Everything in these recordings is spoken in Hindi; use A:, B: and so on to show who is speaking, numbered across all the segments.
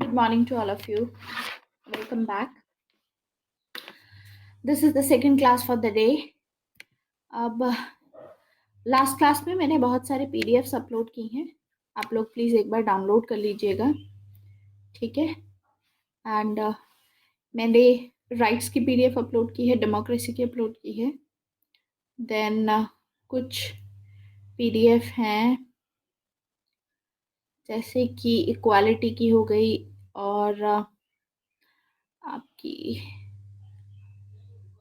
A: Good morning to all of you. Welcome back. This is the second class for the day. अब लास्ट क्लास में मैंने बहुत सारे पीडीएफ्स अपलोड की हैं. आप लोग प्लीज़ एक बार डाउनलोड कर लीजिएगा, ठीक है. एंड मैंने राइट्स की पीडीएफ अपलोड की है, डेमोक्रेसी की अपलोड की है. देन कुछ पीडीएफ हैं जैसे कि इक्वालिटी की हो गई और आपकी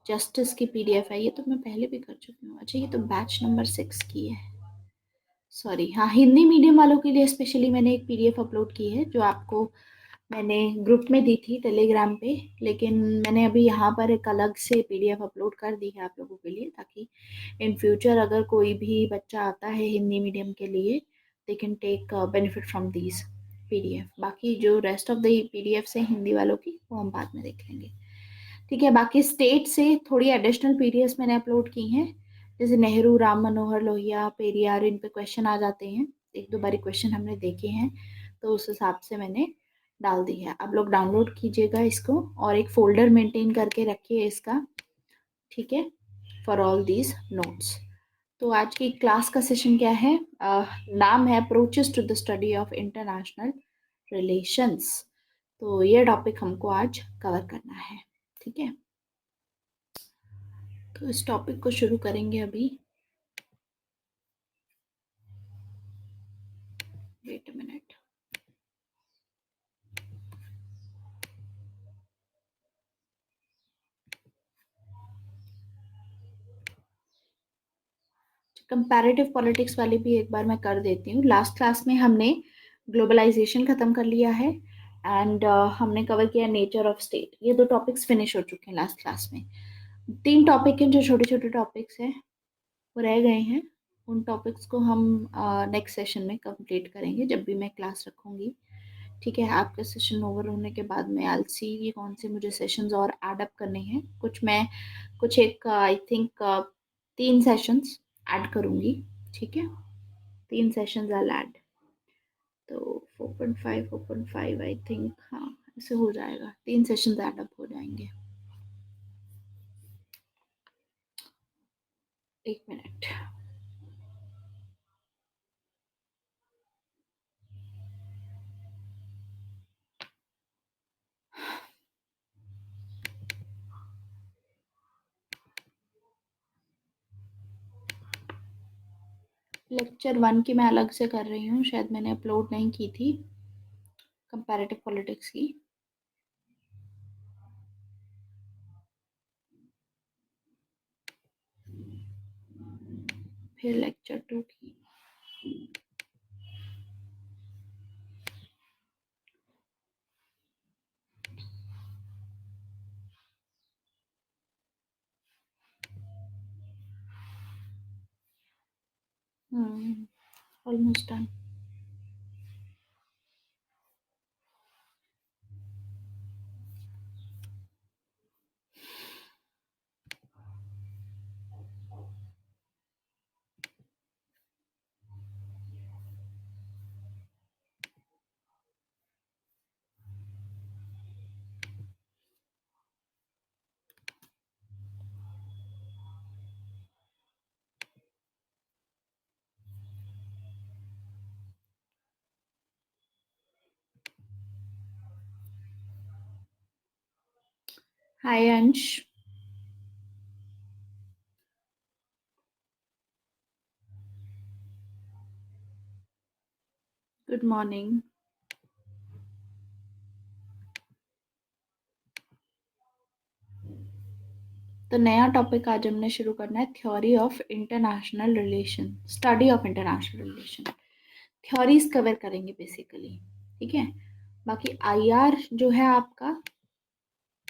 A: जस्टिस की पीडीएफ है. ये तो मैं पहले भी कर चुकी हूँ. अच्छा, ये तो बैच नंबर 6 की है. सॉरी. हाँ, हिंदी मीडियम वालों के लिए स्पेशली मैंने एक पीडीएफ अपलोड की है जो आपको मैंने ग्रुप में दी थी टेलीग्राम पे, लेकिन मैंने अभी यहाँ पर एक अलग से पीडीएफ अपलोड कर दी है आप लोगों के लिए, ताकि इन फ्यूचर अगर कोई भी बच्चा आता है हिंदी मीडियम के लिए they can take benefit from these PDF. बाकी जो रेस्ट ऑफ द पीडीएफ है हिंदी वालों की वो हम बाद में देख लेंगे, ठीक है. बाकी स्टेट से थोड़ी एडिशनल पीडीएफ मैंने अपलोड की हैं, जैसे नेहरू, राम मनोहर लोहिया, पेरियार, इन पे क्वेश्चन आ जाते हैं. एक दो बारी क्वेश्चन हमने देखे हैं तो उस हिसाब से मैंने डाल दी है. आप लोग डाउनलोड कीजिएगा इसको और एक फोल्डर मेंटेन करके रखिए इसका, ठीक है, फॉर ऑल दीज नोट्स. तो आज की क्लास का सेशन क्या है? नाम है approaches to the study of international relations. तो ये टॉपिक हमको आज कवर करना है, ठीक है. तो इस टॉपिक को शुरू करेंगे अभी. Wait a minute. Comparative politics वाली भी एक बार मैं कर देती हूँ. लास्ट क्लास में हमने ग्लोबलाइजेशन खत्म कर लिया है एंड हमने कवर किया नेचर ऑफ स्टेट. ये दो टॉपिक्स फिनिश हो चुके हैं लास्ट क्लास में. 3 टॉपिक हैं जो छोटे छोटे टॉपिक्स हैं वो रह गए हैं. उन टॉपिक्स को हम नेक्स्ट सेशन में कंप्लीट करेंगे जब भी मैं क्लास रखूँगी, ठीक है. आपका सेशन ओवर होने के बाद में आई विल सी ये कौन से मुझे सेशंस और ऐड अप करने हैं. कुछ एक आई थिंक 3 सेशंस ऐड करूँगी, ठीक है. 3 सेशंस आई विल ऐड. तो 4.5 4.5 आई थिंक, हाँ ऐसे हो जाएगा. 3 सेशंस ऐड अप हो जाएंगे. एक मिनट. लेक्चर 1 की मैं अलग से कर रही हूँ, शायद मैंने अपलोड नहीं की थी कंपैरेटिव पॉलिटिक्स की. फिर लेक्चर 2 की. Almost done. Hi Ansh. Good morning. तो नया टॉपिक आज हमने शुरू करना है, theory of international relation, study of international relation. Theories cover करेंगे बेसिकली, ठीक है. बाकी आईआर जो है आपका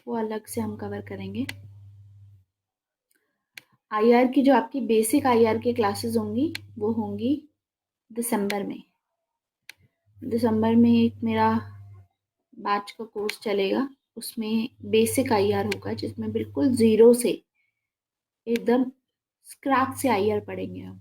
A: वो अलग से हम कवर करेंगे. आईआर की जो आपकी बेसिक आईआर की क्लासेस होंगी वो होंगी दिसंबर में. दिसंबर में एक मेरा बैच का कोर्स चलेगा, उसमें बेसिक आईआर होगा जिसमें बिल्कुल ज़ीरो से एकदम स्क्रैच से आईआर पढ़ेंगे हम.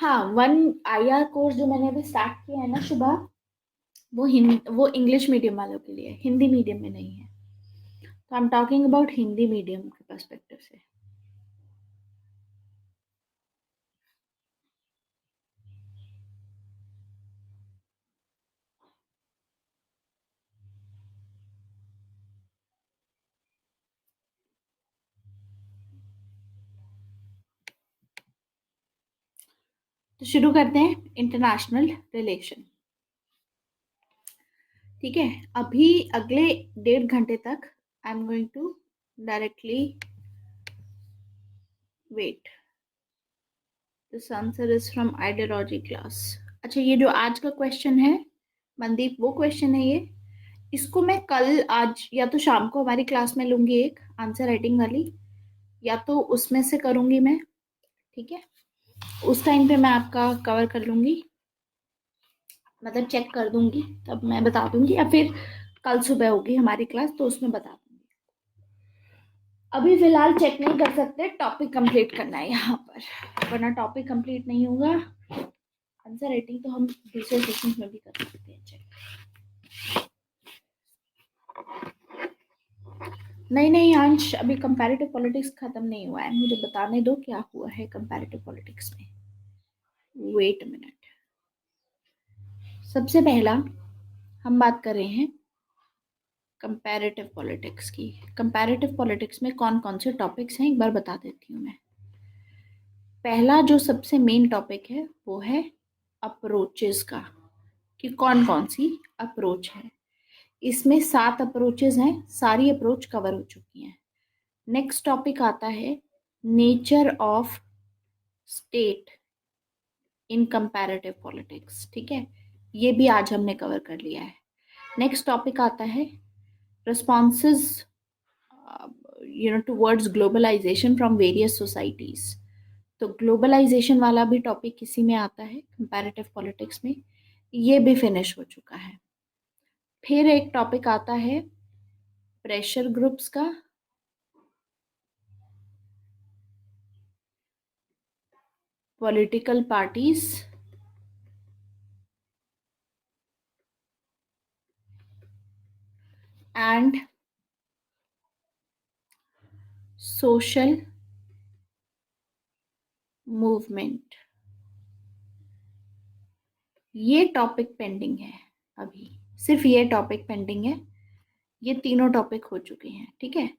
A: हाँ, वन IR कोर्स जो मैंने अभी स्टार्ट किया है ना शुभा, वो हिंदी, वो इंग्लिश मीडियम वालों के लिए है, हिंदी मीडियम में नहीं है। तो I am talking about Hindi medium के पर्सपेक्टिव से। तो शुरू करते हैं, इंटरनेशनल रिलेशन। ठीक है, अभी अगले 1.5 घंटे तक I am going to directly wait, this answer is from ideology class. अच्छा, ये जो आज का क्वेश्चन है मनदीप, वो क्वेश्चन है ये। इसको मैं कल, आज या तो शाम को हमारी क्लास में लूंगी, एक आंसर राइटिंग वाली, या तो उसमें से करूंगी मैं। ठीक है, उस टाइम पे मैं आपका कवर कर लूंगी, मतलब चेक कर दूंगी, तब मैं बता दूंगी, या फिर कल सुबह होगी हमारी क्लास तो उसमें बता दूंगी। अभी फिलहाल चेक नहीं कर सकते, टॉपिक कंप्लीट करना है यहाँ पर, वरना टॉपिक कंप्लीट नहीं होगा। आंसर राइटिंग तो हम दूसरे सेशन में भी कर सकते हैं चेक। नहीं नहीं अंश, अभी कंपैरेटिव पॉलिटिक्स खत्म नहीं हुआ है, मुझे बताने दो क्या हुआ है कंपैरेटिव पॉलिटिक्स में। Wait a minute. सबसे पहला हम बात कर रहे हैं कंपैरेटिव पॉलिटिक्स की। कंपैरेटिव पॉलिटिक्स में कौन कौन से टॉपिक्स हैं एक बार बता देती हूँ मैं। पहला जो सबसे मेन टॉपिक है वो है अप्रोचेस का, कि कौन कौन सी अप्रोच है। इसमें 7 अप्रोचेस हैं, सारी अप्रोच कवर हो चुकी हैं। नेक्स्ट टॉपिक आता है nature of state in comparative politics. ठीक है, ये भी आज हमने कवर कर लिया है। नेक्स्ट टॉपिक आता है responses towards globalization from various societies। तो ग्लोबलाइजेशन वाला भी टॉपिक इसी में आता है कंपैरेटिव पॉलिटिक्स में, ये भी फिनिश हो चुका है। फिर एक टॉपिक आता है प्रेशर ग्रुप्स का, political parties and social movement. ये टॉपिक पेंडिंग है अभी, सिर्फ ये टॉपिक पेंडिंग है, ये तीनों टॉपिक हो चुके हैं। ठीक है,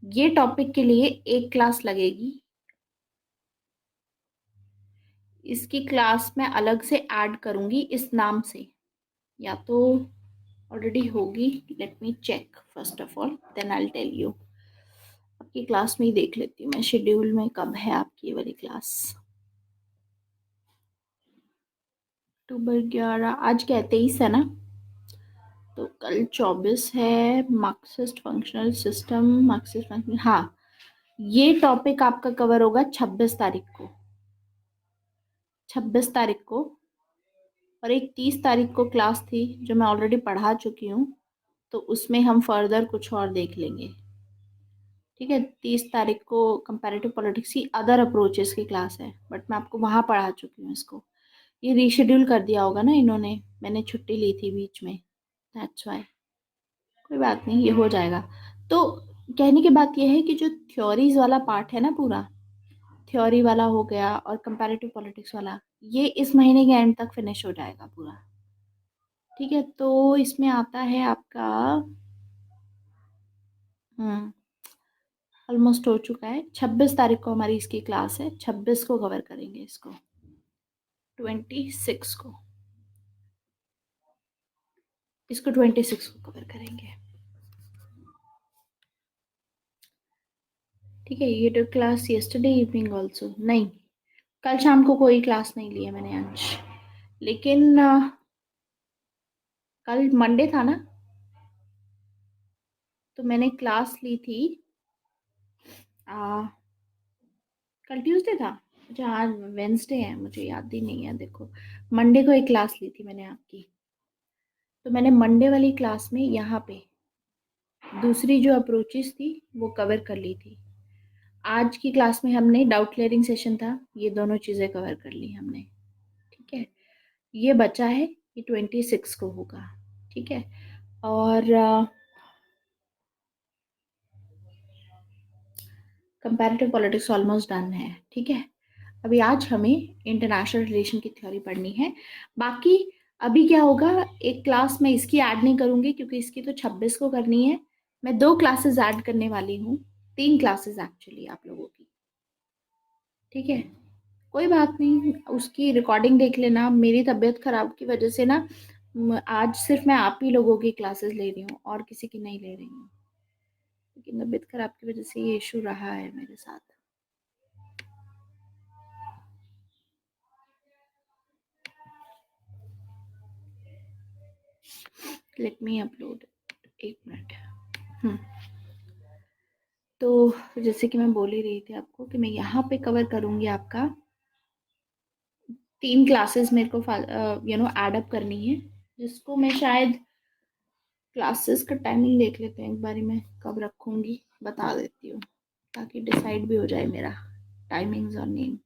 A: ये टॉपिक के लिए एक क्लास लगेगी, इसकी क्लास मैं अलग से ऐड करूंगी इस नाम से, या तो ऑलरेडी होगी, let me check first of all then I will tell you. आपकी क्लास में ही देख लेती हूँ मैं शेड्यूल में कब है आपकी ये वाली क्लास। अक्टूबर 11, आज क्या है, 23 है ना, तो कल 24 है। Marxist functional system, Marxist functional, हाँ, ये टॉपिक आपका कवर होगा 26 तारीख को, 26 तारीख को। और एक 30 तारीख को क्लास थी जो मैं ऑलरेडी पढ़ा चुकी हूँ, तो उसमें हम फर्दर कुछ और देख लेंगे। ठीक है, 30 तारीख को कंपैरेटिव पॉलिटिक्स की अदर अप्रोचेस की क्लास है, बट मैं आपको वहाँ पढ़ा चुकी हूँ इसको। ये रीशेड्यूल कर दिया होगा ना इन्होंने, मैंने छुट्टी ली थी बीच में, दैट्स वाई। कोई बात नहीं, ये हो जाएगा। तो कहने की बात ये है कि जो थ्योरीज वाला पार्ट है ना पूरा, थ्योरी वाला हो गया और कंपैरेटिव पॉलिटिक्स वाला, ये इस महीने के एंड तक फिनिश हो जाएगा पूरा। ठीक है, तो इसमें आता है आपका, हम्म, ऑलमोस्ट हो चुका है। 26 तारीख को हमारी इसकी क्लास है, 26 को कवर करेंगे इसको, 26 को, इसको 26 को कवर करेंगे। ठीक है, ये तो क्लास यस्टरडे इवनिंग ऑल्सो नहीं, कल शाम को कोई क्लास नहीं लिया मैंने अंश, लेकिन कल मंडे था ना, तो मैंने क्लास ली थी, आ, कल ट्यूसडे था, अच्छा आज वेंसडे है, मुझे याद ही नहीं है। देखो, मंडे को एक क्लास ली थी मैंने आपकी, तो मैंने मंडे वाली क्लास में यहाँ पे दूसरी जो अप्रोचेस थी वो कवर कर ली थी। आज की क्लास में हमने डाउट क्लियरिंग सेशन था, ये दोनों चीज़ें कवर कर ली हमने। ये बचा है, ये 26 को होगा, ठीक है। और कंपैरेटिव पॉलिटिक्स ऑलमोस्ट डन है, ठीक है। अभी आज हमें इंटरनेशनल रिलेशन की थ्योरी पढ़नी है। बाकी अभी क्या होगा, एक क्लास मैं इसकी ऐड नहीं करूंगी क्योंकि इसकी तो 26 को करनी है। मैं 2 क्लासेस ऐड करने वाली हूँ, 3 क्लासेस एक्चुअली आप लोगों की, ठीक है। कोई बात नहीं, उसकी रिकॉर्डिंग देख लेना। मेरी तबीयत खराब की वजह से ना आज सिर्फ मैं आप ही लोगों की क्लासेस ले रही हूँ और किसी की नहीं ले रही हूँ, लेकिन तबीयत खराब की वजह से ये इशू रहा है मेरे साथ। लेट मी अपलोड, एक मिनट। हम्म, तो जैसे कि मैं बोल ही रही थी आपको कि मैं यहाँ पे कवर करूँगी आपका 3 क्लासेस मेरे को ऐड अप करनी है, जिसको मैं शायद क्लासेस का टाइमिंग देख लेते हैं एक बारी, मैं कब रखूँगी बता देती हूँ ताकि डिसाइड भी हो जाए मेरा टाइमिंग्स और नेम।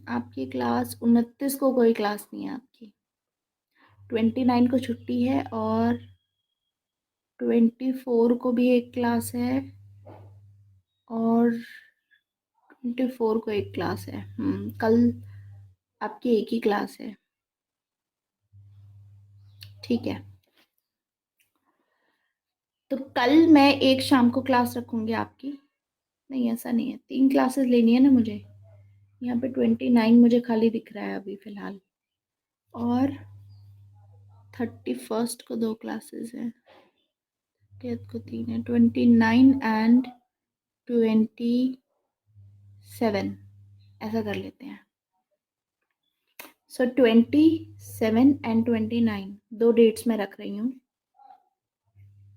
A: आपकी क्लास 29 को कोई क्लास नहीं है आपकी, 29 को छुट्टी है और 24 को भी एक क्लास है और 24 को एक क्लास है। कल आपकी एक ही क्लास है, ठीक है। तो कल मैं एक शाम को क्लास रखूंगी आपकी। नहीं ऐसा नहीं है, 3 क्लासेस लेनी है ना मुझे। यहाँ पे 29 मुझे खाली दिख रहा है अभी फिलहाल, और 31 को 2 क्लासेस हैं, 30 को 3 है, 29 एंड 27 ऐसा कर लेते हैं। सो 27 एंड 29 दो डेट्स मैं रख रही हूँ,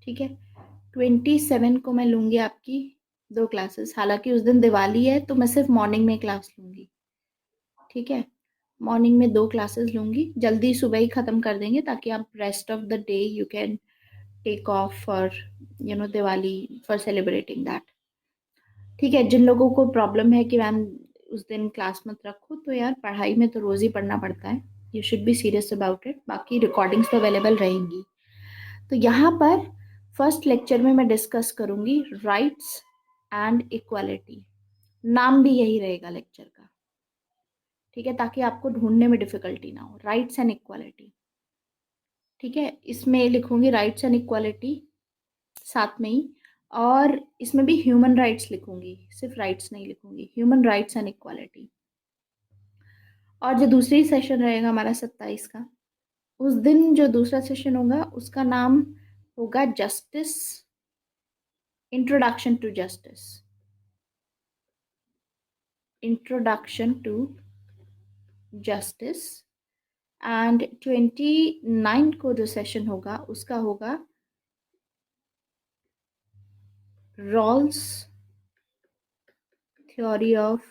A: ठीक है। 27 को मैं लूँगी आपकी 2 क्लासेस, हालांकि उस दिन दिवाली है तो मैं सिर्फ मॉर्निंग में क्लास लूँगी, ठीक है। मॉर्निंग में 2 क्लासेस लूँगी, जल्दी सुबह ही ख़त्म कर देंगे ताकि आप rest of the day you can take off for Diwali, for celebrating that, ठीक है। जिन लोगों को प्रॉब्लम है कि मैम उस दिन क्लास मत रखो, तो यार पढ़ाई में तो रोज़ ही पढ़ना पड़ता है, you should be serious about it. बाकी रिकॉर्डिंग्स तो अवेलेबल रहेंगी। तो यहाँ पर फर्स्ट लेक्चर में मैं डिस्कस करूंगी राइट्स एंड इक्वालिटी, नाम भी यही रहेगा लेक्चर का, ठीक है, ताकि आपको ढूंढने में डिफिकल्टी ना हो। राइट्स एंड इक्वालिटी, ठीक है। इसमें लिखूंगी राइट्स एंड इक्वालिटी साथ में ही, और इसमें भी ह्यूमन राइट्स लिखूंगी, सिर्फ राइट्स नहीं लिखूंगी, ह्यूमन राइट्स एंड इक्वालिटी। और जो दूसरी सेशन रहेगा हमारा 27 का, उस दिन जो दूसरा सेशन होगा उसका नाम होगा justice, introduction to justice, introduction to justice. And 29 को जो सेशन होगा उसका होगा Rawls theory of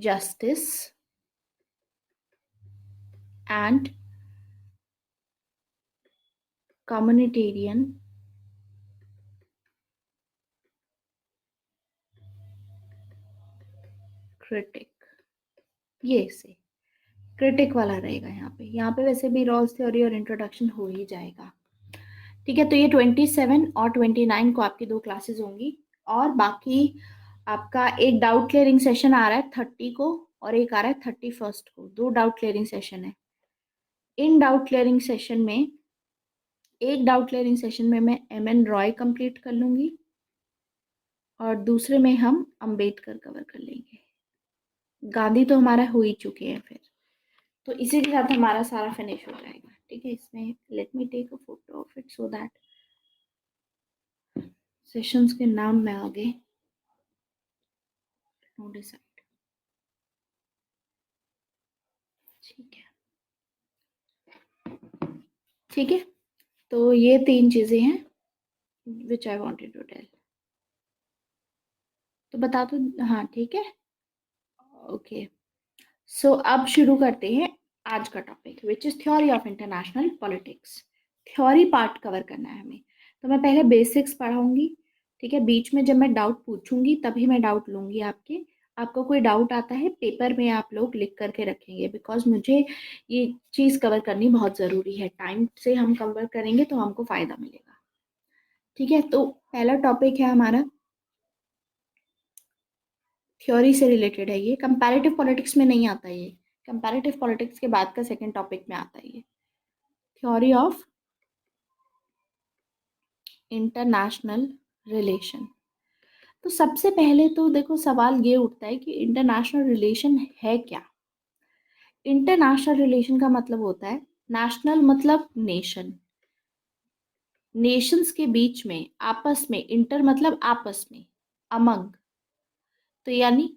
A: justice and communitarian critique, ये से क्रिटिक वाला रहेगा यहाँ पे वैसे भी रॉल्स थ्योरी और इंट्रोडक्शन हो ही जाएगा, ठीक है। तो ये 27 और 29 को आपकी 2 क्लासेस होंगी, और बाकी आपका एक डाउट क्लियरिंग सेशन आ रहा है 30 को, और एक आ रहा है 31 को, 2 डाउट क्लियरिंग सेशन है। इन डाउट क्लियरिंग सेशन में, एक डाउट क्लियरिंग सेशन में मैं एम एन रॉय कंप्लीट कर लूंगी, और दूसरे में हम अंबेडकर कवर कर लेंगे। गांधी तो हमारा हो ही चुके हैं फिर, तो इसी के साथ हमारा सारा फिनिश हो जाएगा, ठीक है। इसमें let me take a photo of it so that sessions के नाम में आगे नो डिसाइड, ठीक है, ठीक है। तो ये 3 चीजें हैं विच आई वांटेड टू टेल, तो बता दो, हाँ ठीक है, ओके। सो अब शुरू करते हैं आज का topic, which is theory of international politics. Theory part cover करना है हमें, तो मैं पहले बेसिक्स पढ़ाऊंगी, ठीक है। बीच में जब मैं डाउट पूछूंगी तभी मैं डाउट लूंगी आपके, आपको कोई डाउट आता है पेपर में आप लोग लिख करके रखेंगे, बिकॉज मुझे ये चीज़ कवर करनी बहुत ज़रूरी है। टाइम से हम कवर करेंगे तो हमको फ़ायदा मिलेगा। ठीक है, तो पहला टॉपिक है हमारा, थ्योरी से रिलेटेड है ये, कंपैरेटिव पॉलिटिक्स में नहीं आता ये, कंपैरेटिव पॉलिटिक्स के बाद का सेकंड टॉपिक में आता है ये, थ्योरी ऑफ इंटरनेशनल रिलेशन। तो सबसे पहले तो देखो सवाल ये उठता है कि इंटरनेशनल रिलेशन है क्या। इंटरनेशनल रिलेशन का मतलब होता है, नेशनल मतलब नेशन, नेशंस के बीच में, आपस में, इंटर मतलब आपस में, अमंग, तो यानी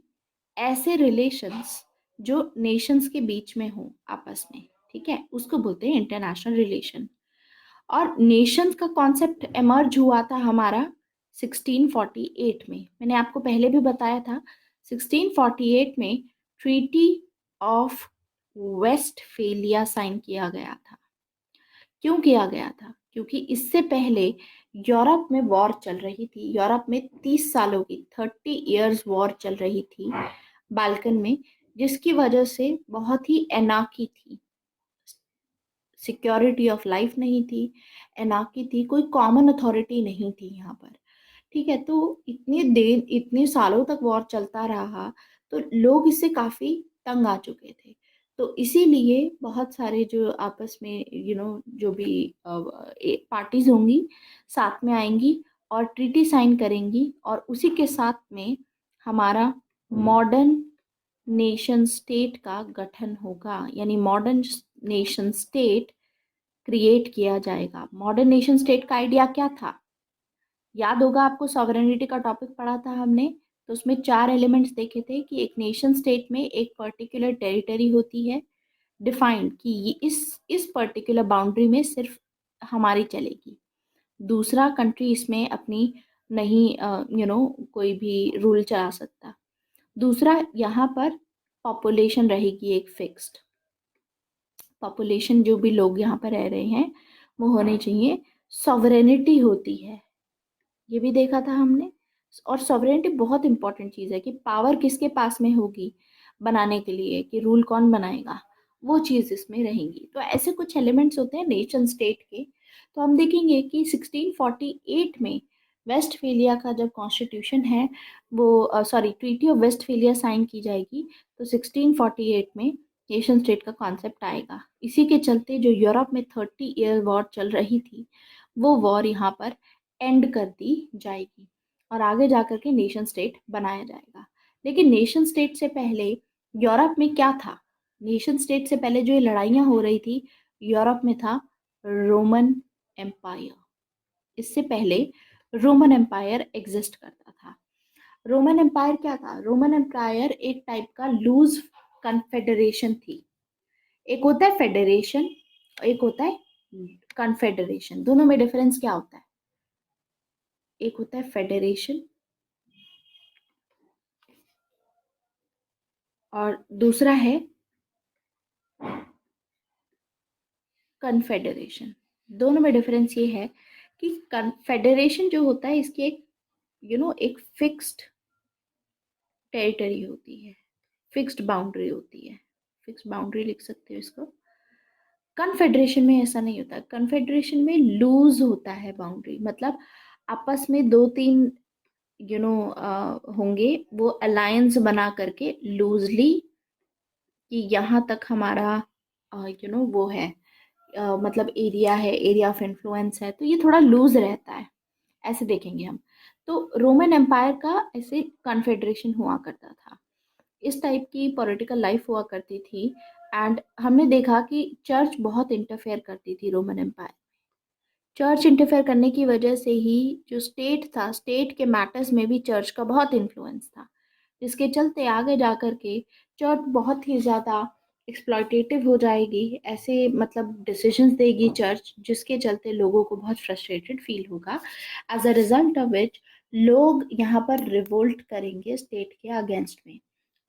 A: ऐसे रिलेशंस जो नेशंस के बीच में हो आपस में, ठीक है, उसको बोलते हैं इंटरनेशनल रिलेशन। और नेशंस का कॉन्सेप्ट एमर्ज हुआ था हमारा 1648 में, मैंने आपको पहले भी बताया था। 1648 में ट्रीटी ऑफ वेस्टफेलिया साइन किया गया था। क्यों किया गया था? क्योंकि इससे पहले यूरोप में वॉर चल रही थी, यूरोप में 30 सालों की 30 इयर्स वॉर चल रही थी बाल्कन में, जिसकी वजह से बहुत ही एनार्की थी, सिक्योरिटी ऑफ लाइफ नहीं थी, एनार्की थी, कोई कॉमन अथॉरिटी नहीं थी यहाँ पर। ठीक है, तो इतने देर इतने सालों तक वॉर चलता रहा तो लोग इससे काफी तंग आ चुके थे। तो इसीलिए बहुत सारे जो आपस में जो भी पार्टीज होंगी साथ में आएंगी और ट्रीटी साइन करेंगी, और उसी के साथ में हमारा मॉडर्न नेशन स्टेट का गठन होगा, यानी मॉडर्न नेशन स्टेट क्रिएट किया जाएगा। मॉडर्न नेशन स्टेट का आइडिया क्या था? याद होगा आपको, सॉवरेनिटी का टॉपिक पढ़ा था हमने, तो उसमें 4 एलिमेंट्स देखे थे कि एक नेशन स्टेट में एक पर्टिकुलर टेरिटरी होती है डिफाइंड, कि ये इस पर्टिकुलर बाउंड्री में सिर्फ हमारी चलेगी, दूसरा कंट्री इसमें अपनी नहीं कोई भी रूल चला सकता। दूसरा, यहाँ पर पॉपुलेशन रहेगी एक फिक्स्ड पॉपुलेशन, जो भी लोग यहाँ पर रह रहे हैं वो होने चाहिए। सॉवरेनिटी होती है, ये भी देखा था हमने। और सॉवरेनिटी बहुत इंपॉर्टेंट चीज़ है कि पावर किसके पास में होगी बनाने के लिए, कि रूल कौन बनाएगा, वो चीज़ इसमें रहेंगी। तो ऐसे कुछ एलिमेंट्स होते हैं नेशन स्टेट के। तो हम देखेंगे कि 1648 में वेस्टफेलिया का जब कॉन्स्टिट्यूशन है वो sorry treaty of Westphalia sign की जाएगी, तो 1648 में नेशन स्टेट का कॉन्सेप्ट आएगा। इसी के चलते जो यूरोप में 30 ईयर वॉर चल रही थी, वो वॉर यहाँ पर एंड कर दी जाएगी और आगे जाकर के नेशन स्टेट बनाया जाएगा। लेकिन नेशन स्टेट से पहले यूरोप में क्या था? नेशन स्टेट से पहले जो ये लड़ाइयाँ हो रही थी यूरोप में, था रोमन एम्पायर। इससे पहले रोमन एम्पायर एग्जिस्ट करता था। रोमन एम्पायर क्या था? रोमन एम्पायर एक टाइप का लूज कन्फेडरेशन थी। एक होता है फेडरेशन, एक होता है कन्फेडरेशन। दोनों में डिफरेंस क्या होता है? एक होता है फेडरेशन और दूसरा है कन्फेडरेशन। दोनों में डिफरेंस ये है कि कन्फेडरेशन जो होता है इसकी एक एक फिक्स्ड टेरिटरी होती है, फिक्स्ड बाउंड्री होती है, फिक्स्ड बाउंड्री लिख सकते हो इसको। कन्फेडरेशन में ऐसा नहीं होता, कन्फेडरेशन में लूज होता है बाउंड्री, मतलब आपस में दो तीन होंगे वो अलायंस बना करके लूजली, कि यहाँ तक हमारा वो है मतलब एरिया है, एरिया ऑफ इन्फ्लुएंस है, तो ये थोड़ा लूज रहता है, ऐसे देखेंगे हम। तो रोमन एम्पायर का ऐसे कन्फेडरेशन हुआ करता था, इस टाइप की पॉलिटिकल लाइफ हुआ करती थी। एंड हमने देखा कि चर्च बहुत इंटरफेयर करती थी रोमन एम्पायर। चर्च इंटरफेयर करने की वजह से ही जो स्टेट था, स्टेट के मैटर्स में भी चर्च का बहुत इन्फ्लुएंस था, जिसके चलते आगे जा कर के चर्च बहुत ही ज़्यादा एक्सप्लॉयटेटिव हो जाएगी, ऐसे मतलब डिसीजंस देगी चर्च, जिसके चलते लोगों को बहुत फ्रस्ट्रेटेड फील होगा। As a result of which लोग यहाँ पर रिवोल्ट करेंगे स्टेट के अगेंस्ट में।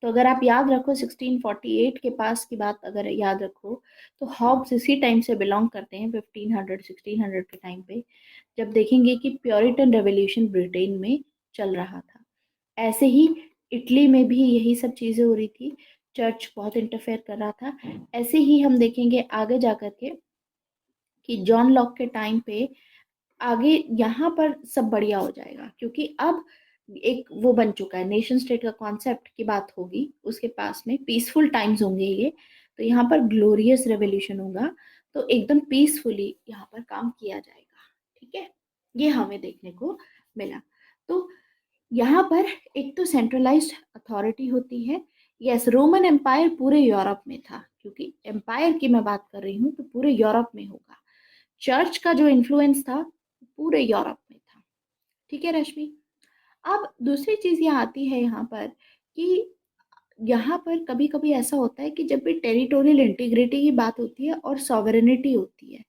A: तो अगर आप याद रखो 1648 के पास की बात अगर याद रखो, तो हॉब्स इसी टाइम से बिलोंग करते हैं, 1500 1600 के टाइम पे, जब देखेंगे कि प्योरिटन रेवोल्यूशन ब्रिटेन में चल रहा था। ऐसे ही इटली में भी यही सब चीज़ें हो रही थी, चर्च बहुत इंटरफेयर कर रहा था। ऐसे ही हम देखेंगे आगे जा कर के कि जॉन लॉक के टाइम पे आगे यहाँ पर सब बढ़िया हो जाएगा, क्योंकि अब एक वो बन चुका है, नेशन स्टेट का कॉन्सेप्ट की बात होगी उसके पास में, पीसफुल टाइम्स होंगे ये, तो यहाँ पर ग्लोरियस रेवोल्यूशन होगा, तो एकदम पीसफुली यहाँ पर काम किया जाएगा। ठीक है, ये हमें देखने को मिला। तो यहाँ पर एक तो सेंट्रलाइज्ड अथॉरिटी होती है। यस, रोमन एम्पायर पूरे यूरोप में था, क्योंकि एम्पायर की मैं बात कर रही हूँ तो पूरे यूरोप में होगा। चर्च का जो इन्फ्लुएंस था पूरे यूरोप में था। ठीक है रश्मि, अब दूसरी चीज ये आती है यहाँ पर कि यहाँ पर कभी कभी ऐसा होता है कि जब भी टेरिटोरियल इंटीग्रिटी की बात होती है और सॉवरेनिटी होती है,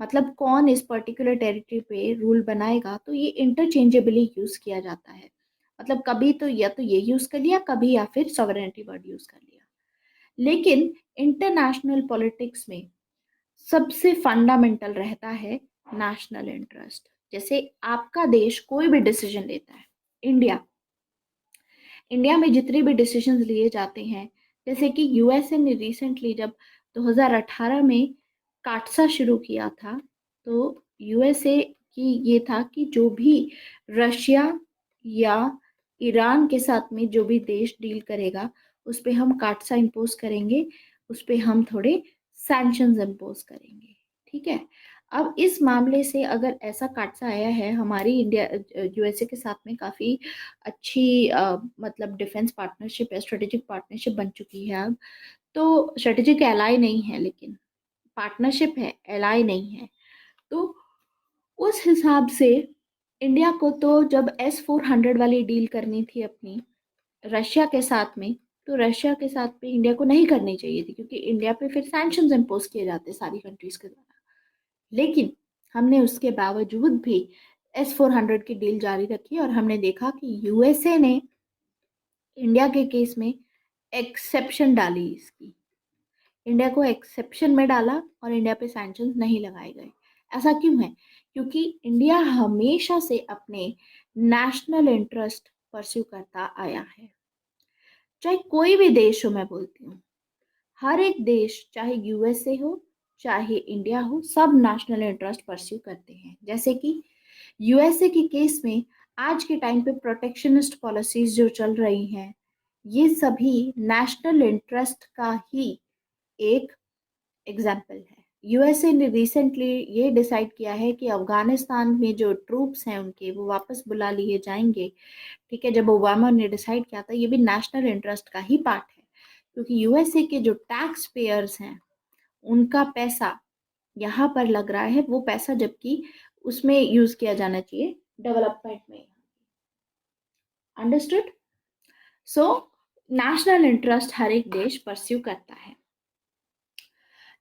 A: मतलब कौन इस पर्टिकुलर टेरिटरी पे रूल बनाएगा, तो ये इंटरचेंजेबली यूज किया जाता है। मतलब कभी तो या तो ये यूज कर लिया, कभी या फिर सॉवरेनिटी वर्ड यूज कर लिया। लेकिन इंटरनेशनल पॉलिटिक्स में सबसे फंडामेंटल रहता है नेशनल इंटरेस्ट। जैसे आपका देश कोई भी डिसीजन लेता है, इंडिया इंडिया में जितने भी डिसीजन लिए जाते हैं, जैसे कि यूएसए ने रिसेंटली जब 2018 में काटसा शुरू किया था, तो यूएसए की ये था कि जो भी रशिया या ईरान के साथ में जो भी देश डील करेगा उस पे हम काटसा इम्पोज करेंगे, उस पे हम थोड़े सैंक्शंस इम्पोज करेंगे। ठीक है, अब इस मामले से अगर ऐसा काटसा आया है, हमारी इंडिया यूएसए के साथ में काफी अच्छी मतलब डिफेंस पार्टनरशिप है, स्ट्रेटेजिक पार्टनरशिप बन चुकी है अब। तो स्ट्रेटेजिक एलाई नहीं है, लेकिन पार्टनरशिप है, एलाई नहीं है। तो उस हिसाब से इंडिया को तो जब S-400 वाली डील करनी थी अपनी रशिया के साथ में, तो रशिया के साथ पे इंडिया को नहीं करनी चाहिए थी, क्योंकि इंडिया पे फिर सैंक्शंस इम्पोज किए जाते सारी कंट्रीज के द्वारा। लेकिन हमने उसके बावजूद भी S-400 की डील जारी रखी और हमने देखा कि यूएसए ने इंडिया के केस में एक्सेप्शन डाली इसकी, इंडिया को एक्सेप्शन में डाला और इंडिया पे सैंक्शंस नहीं लगाए गए। ऐसा क्यों है? क्योंकि इंडिया हमेशा से अपने नेशनल इंटरेस्ट परस्यू करता आया है। चाहे कोई भी देश हो, मैं बोलती हूँ हर एक देश, चाहे यूएसए हो चाहे इंडिया हो, सब नेशनल इंटरेस्ट परस्यू करते हैं। जैसे कि यूएसए के केस में आज के टाइम पे प्रोटेक्शनिस्ट पॉलिसीज जो चल रही हैं, ये सभी नेशनल इंटरेस्ट का ही एक एग्जाम्पल है। यूएसए ने रिसेंटली ये डिसाइड किया है कि अफगानिस्तान में जो ट्रूप्स हैं उनके वो वापस बुला लिए जाएंगे। ठीक है, जब ओबामा ने डिसाइड किया था, ये भी नेशनल इंटरेस्ट का ही पार्ट है, क्योंकि यूएसए के जो टैक्स पेयर्स हैं उनका पैसा यहाँ पर लग रहा है, वो पैसा जबकि उसमें यूज किया जाना चाहिए डेवलपमेंट में। अंडरस्टूड? सो नेशनल इंटरेस्ट हर एक देश परस्यू करता है।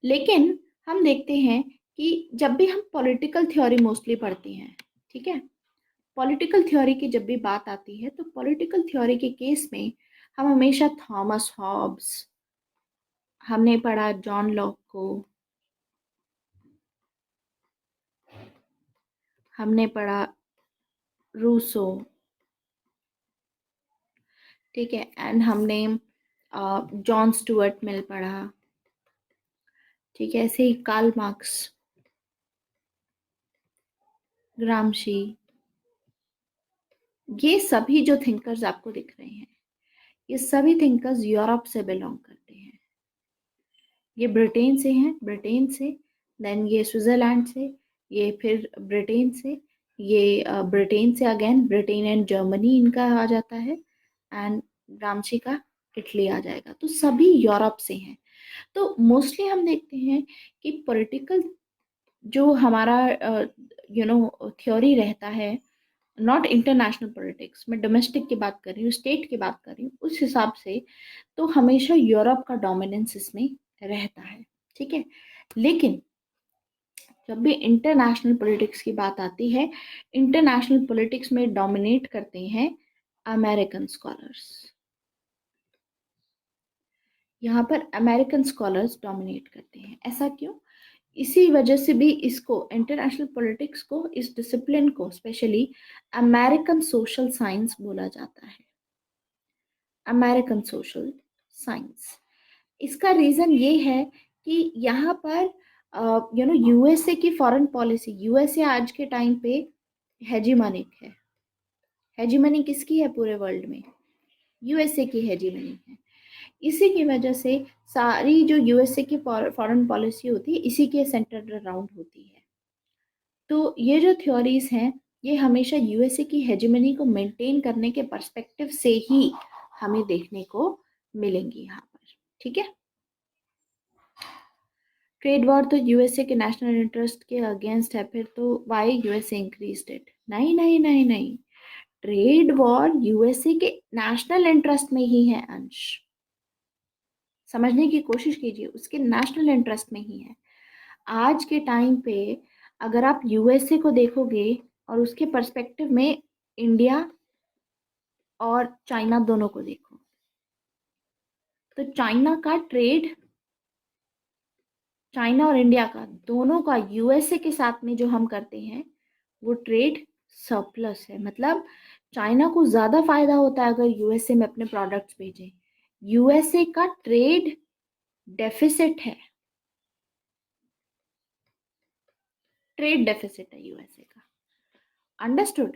A: लेकिन हम देखते हैं कि जब भी हम पॉलिटिकल थ्योरी मोस्टली पढ़ते हैं, ठीक है, पॉलिटिकल थ्योरी की जब भी बात आती है, तो पॉलिटिकल थ्योरी के केस में हम हमेशा थॉमस हॉब्स, हमने पढ़ा जॉन लॉक को, हमने पढ़ा रूसो, ठीक है, एंड हमने जॉन स्टुअर्ट मिल पढ़ा। ठीक है, ऐसे ही कार्ल मार्क्स, ग्रामशी, ये सभी जो थिंकर्स आपको दिख रहे हैं, ये सभी थिंकर्स यूरोप से बिलोंग करते हैं। ये ब्रिटेन से हैं, ब्रिटेन से, देन ये स्विट्जरलैंड से, ये फिर ब्रिटेन से, ये ब्रिटेन से अगेन, ब्रिटेन एंड जर्मनी इनका आ जाता है, एंड ग्रामशी का इटली आ जाएगा। तो सभी यूरोप से हैं। तो मोस्टली हम देखते हैं कि पॉलिटिकल जो हमारा थ्योरी रहता है, नॉट इंटरनेशनल पॉलिटिक्स, मैं डोमेस्टिक की बात कर रही हूँ, स्टेट की बात कर रही हूँ, उस हिसाब से तो हमेशा यूरोप का डोमिनेंस इसमें रहता है। ठीक है, लेकिन जब भी इंटरनेशनल पॉलिटिक्स की बात आती है, इंटरनेशनल पॉलिटिक्स में डोमिनेट करते हैं अमेरिकन स्कॉलर्स। यहाँ पर अमेरिकन स्कॉलर्स डोमिनेट करते हैं। ऐसा क्यों? इसी वजह से भी इसको, इंटरनेशनल पॉलिटिक्स को, इस डिसिप्लिन को स्पेशली अमेरिकन सोशल साइंस बोला जाता है। American social science. इसका रीज़न ये है कि यहाँ पर यूएसए की फॉरेन पॉलिसी, यूएसए आज के टाइम पे हेजीमोनिक है। हेजीमनी किसकी है पूरे वर्ल्ड में? यूएसए की हेजीमनी है। इसी की वजह से सारी जो यूएसए की फॉरेन पॉलिसी होती है इसी के सेंटर अराउंड होती है। तो ये जो थ्योरीज हैं ये हमेशा यूएसए की हेजेमनी को मेंटेन करने के पर्सपेक्टिव से ही हमें देखने को मिलेंगी यहाँ पर। ठीक है, ट्रेड वॉर तो यूएसए के नेशनल इंटरेस्ट के अगेंस्ट है, फिर तो वाई यूएसए इंक्रीज्ड इट? नहीं नहीं नहीं नहीं, ट्रेड वॉर यूएसए के नेशनल इंटरेस्ट में ही है अंश, समझने की कोशिश कीजिए, उसके नेशनल इंटरेस्ट में ही है। आज के टाइम पे अगर आप यूएसए को देखोगे और उसके पर्सपेक्टिव में इंडिया और चाइना दोनों को देखो, तो चाइना का ट्रेड, चाइना और इंडिया का दोनों का यूएसए के साथ में जो हम करते हैं वो ट्रेड सरप्लस है। मतलब चाइना को ज्यादा फायदा होता है अगर यूएसए में अपने प्रोडक्ट्स भेजें। यूएसए का ट्रेड डेफिसिट है, ट्रेड डेफिसिट है यूएसए का। अंडरस्टूड?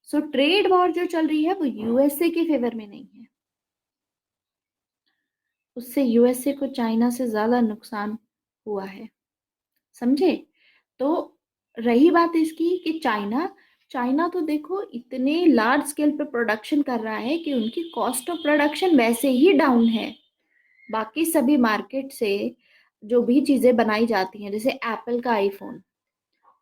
A: सो ट्रेड वॉर जो चल रही है वो यूएसए के फेवर में नहीं है, उससे यूएसए को चाइना से ज्यादा नुकसान हुआ है, समझे? तो रही बात इसकी कि चाइना, चाइना तो देखो इतने लार्ज स्केल पे प्रोडक्शन कर रहा है कि उनकी कॉस्ट ऑफ प्रोडक्शन वैसे ही डाउन है। बाकी सभी मार्केट से जो भी चीजें बनाई जाती हैं, जैसे एप्पल का आईफोन,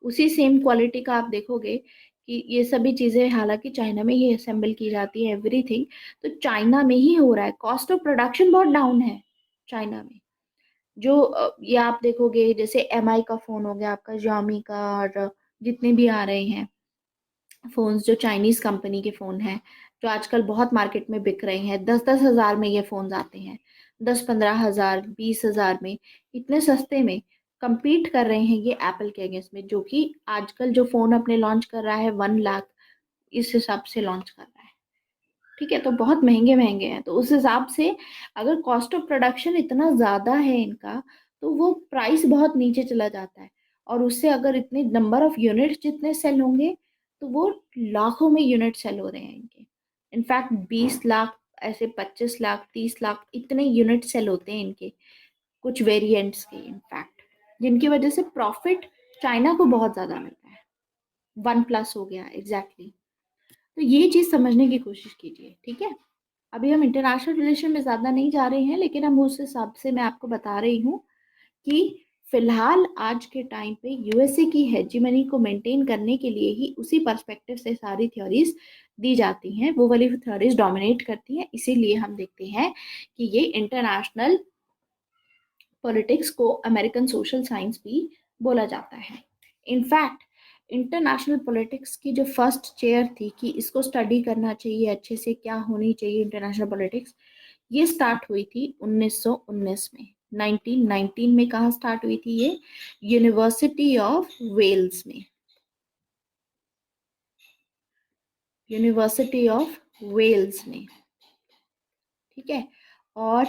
A: उसी सेम क्वालिटी का आप देखोगे कि ये सभी चीजें हालांकि चाइना में ही असेंबल की जाती है एवरीथिंग, तो चाइना में ही हो रहा है। कॉस्ट ऑफ प्रोडक्शन बहुत डाउन है चाइना में। जो ये आप देखोगे जैसे एमआई का फोन हो गया आपका, Xiaomi का, और जितने भी आ रहे हैं फोन्स जो चाइनीज कंपनी के फोन हैं, जो आजकल बहुत मार्केट में बिक रहे हैं, 10-10 हज़ार में ये फोन आते हैं, 10-15 हज़ार, 20 हज़ार में, इतने सस्ते में compete कर रहे हैं ये एप्पल के अगेंस्ट में, जो कि आजकल जो फोन अपने लॉन्च कर रहा है 1 लाख इस हिसाब से लॉन्च कर रहा है। ठीक है, तो बहुत महंगे महंगे हैं। तो उस हिसाब से अगर कॉस्ट ऑफ प्रोडक्शन इतना ज़्यादा है इनका, तो वो प्राइस बहुत नीचे चला जाता है। और उससे अगर इतने नंबर ऑफ यूनिट्स जितने सेल होंगे तो वो लाखों में यूनिट सेल हो रहे हैं इनके। इनफैक्ट 20 लाख, ऐसे 25 लाख, 30 लाख इतने यूनिट सेल होते हैं इनके कुछ वेरिएंट्स के, इनफैक्ट जिनकी वजह से प्रॉफिट चाइना को बहुत ज़्यादा मिलता है। वन प्लस हो गया एग्जैक्टली। तो ये चीज़ समझने की कोशिश कीजिए। ठीक है, अभी हम इंटरनेशनल रिलेशन में ज़्यादा नहीं जा रहे हैं, लेकिन हम उस हिसाब से मैं आपको बता रही हूँ कि फिलहाल आज के टाइम पे यूएसए की हेजीमनी को मेंटेन करने के लिए ही उसी पर्सपेक्टिव से सारी थ्योरीज दी जाती हैं, वो वाली थ्योरीज डोमिनेट करती हैं। इसीलिए हम देखते हैं कि ये इंटरनेशनल पॉलिटिक्स को अमेरिकन सोशल साइंस भी बोला जाता है। इनफैक्ट इंटरनेशनल पॉलिटिक्स की जो फर्स्ट चेयर थी कि इसको स्टडी करना चाहिए अच्छे से, क्या होनी चाहिए इंटरनेशनल पॉलिटिक्स, ये स्टार्ट हुई थी 1919 में। 1919 में कहाँ स्टार्ट हुई थी ये? यूनिवर्सिटी ऑफ वेल्स में, यूनिवर्सिटी ऑफ वेल्स में। ठीक है, और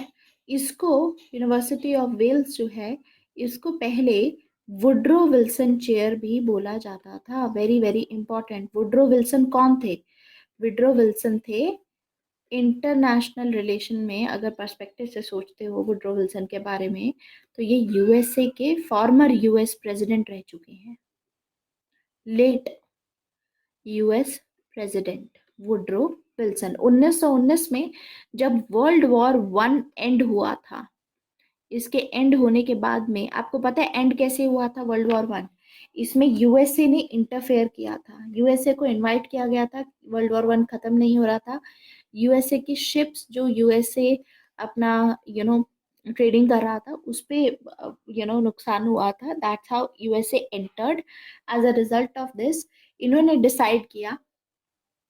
A: इसको यूनिवर्सिटी ऑफ वेल्स जो है, इसको पहले वुड्रो विल्सन चेयर भी बोला जाता था। Very very important, Woodrow Wilson कौन थे? वुड्रो विल्सन थे इंटरनेशनल रिलेशन में, अगर पर्सपेक्टिव से सोचते हो वुड्रो विल्सन के बारे में, तो ये यूएसए के फॉर्मर यूएस प्रेसिडेंट रह चुके हैं, late US president Woodrow Wilson. 1919 में जब वर्ल्ड वॉर वन एंड हुआ था, इसके एंड होने के बाद में आपको पता है एंड कैसे हुआ था वर्ल्ड वॉर वन? इसमें यूएसए ने इंटरफेयर किया था, यूएसए को इनवाइट किया गया था। वर्ल्ड वॉर वन खत्म नहीं हो रहा था, यूएसए की शिप्स जो यूएसए अपना ट्रेडिंग कर रहा था उस पे नुकसान हुआ था। That's how USA entered. As a result of this इन्होंने डिसाइड किया,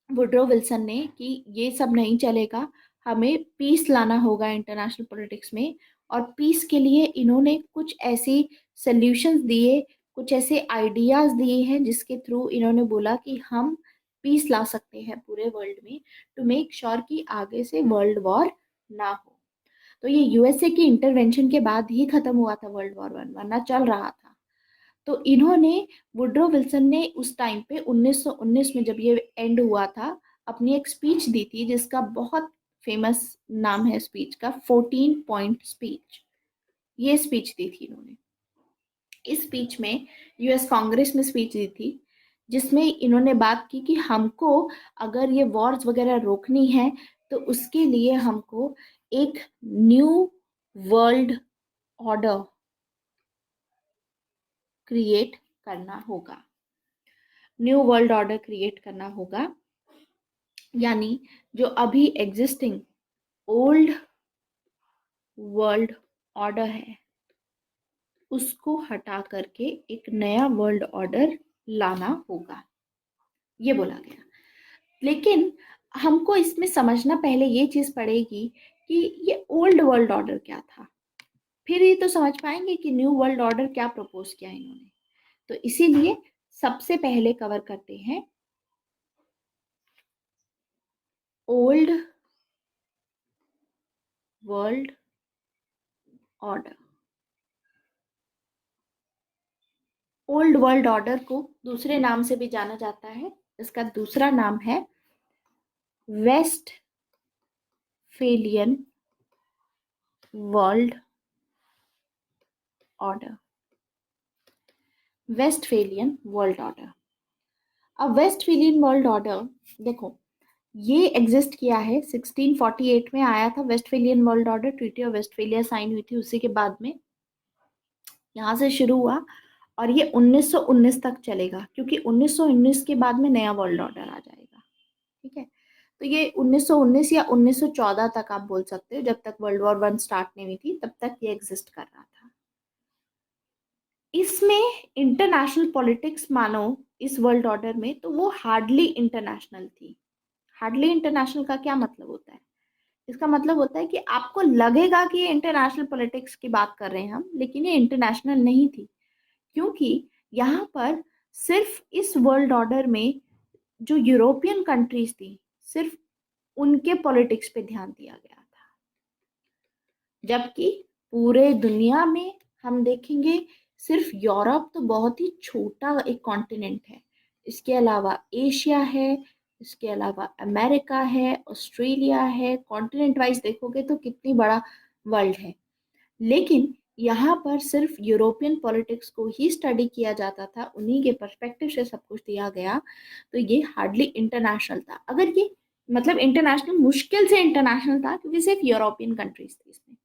A: वुड्रो विल्सन ने, कि ये सब नहीं चलेगा, हमें पीस लाना होगा इंटरनेशनल पॉलिटिक्स में। और पीस के लिए इन्होंने कुछ ऐसी सल्यूशंस दिए, कुछ ऐसे आइडियाज दिए हैं जिसके थ्रू इन्होंने बोला कि हम पीस ला सकते हैं पूरे वर्ल्ड में, टू मेक श्योर कि आगे से वर्ल्ड वॉर ना हो। तो ये यूएसए की इंटरवेंशन के बाद ही खत्म हुआ था वर्ल्ड वॉर 1, वरना चल रहा था। तो इन्होंने, वुड्रो विल्सन ने उस टाइम पे 1919 में जब ये एंड हुआ था, अपनी एक स्पीच दी थी जिसका बहुत फेमस नाम है स्पीच का, 14 पॉइंट स्पीच। ये स्पीच दी थी इन्होंने। इस स्पीच में, यूएस कांग्रेस में स्पीच दी थी, जिसमें इन्होंने बात की कि हमको अगर ये वॉर्स वगैरह रोकनी है तो उसके लिए हमको एक न्यू वर्ल्ड ऑर्डर क्रिएट करना होगा। न्यू वर्ल्ड ऑर्डर क्रिएट करना होगा, यानी जो अभी एग्जिस्टिंग ओल्ड वर्ल्ड ऑर्डर है उसको हटा करके एक नया वर्ल्ड ऑर्डर लाना होगा, ये बोला गया। लेकिन हमको इसमें समझना पहले ये चीज पड़ेगी कि ये ओल्ड वर्ल्ड ऑर्डर क्या था, फिर ये तो समझ पाएंगे कि न्यू वर्ल्ड ऑर्डर क्या प्रपोज किया इन्होंने। तो इसीलिए सबसे पहले कवर करते हैं old world order. Old world order को दूसरे नाम से भी जाना जाता है, इसका दूसरा नाम है Westphalian world order. Westphalian world order. अब वेस्टफेलियन वर्ल्ड ऑर्डर देखो, ये एग्जिस्ट किया है 1648 में आया था Westphalian world order, treaty of Westphalia sign हुई थी उसी के बाद में, यहाँ से शुरू हुआ और ये 1919 तक चलेगा, क्योंकि 1919 के बाद में नया वर्ल्ड ऑर्डर आ जाएगा। ठीक है, तो ये 1919 या 1914 तक आप बोल सकते हो, जब तक वर्ल्ड वॉर 1 स्टार्ट नहीं हुई थी तब तक ये एग्जिस्ट कर रहा था। इसमें इंटरनेशनल पॉलिटिक्स मानो इस वर्ल्ड ऑर्डर में, तो वो हार्डली इंटरनेशनल थी। हार्डली इंटरनेशनल का क्या मतलब होता है? इसका मतलब होता है कि आपको लगेगा कि ये इंटरनेशनल पॉलिटिक्स की बात कर रहे हैं हम, लेकिन ये इंटरनेशनल नहीं थी, क्योंकि यहाँ पर सिर्फ इस वर्ल्ड ऑर्डर में जो यूरोपियन कंट्रीज थी, सिर्फ उनके पॉलिटिक्स पे ध्यान दिया गया था। जबकि पूरे दुनिया में हम देखेंगे, सिर्फ यूरोप तो बहुत ही छोटा एक कॉन्टिनेंट है, इसके अलावा एशिया है, इसके अलावा अमेरिका है, ऑस्ट्रेलिया है, कॉन्टिनेंट वाइज देखोगे तो कितनी बड़ा वर्ल्ड है। लेकिन यहाँ पर सिर्फ यूरोपियन पॉलिटिक्स को ही स्टडी किया जाता था, उन्हीं के पर्सपेक्टिव से सब कुछ दिया गया, तो ये हार्डली इंटरनेशनल था। अगर ये मतलब इंटरनेशनल, मुश्किल से इंटरनेशनल था, क्योंकि सिर्फ यूरोपियन कंट्रीज थी इसमें।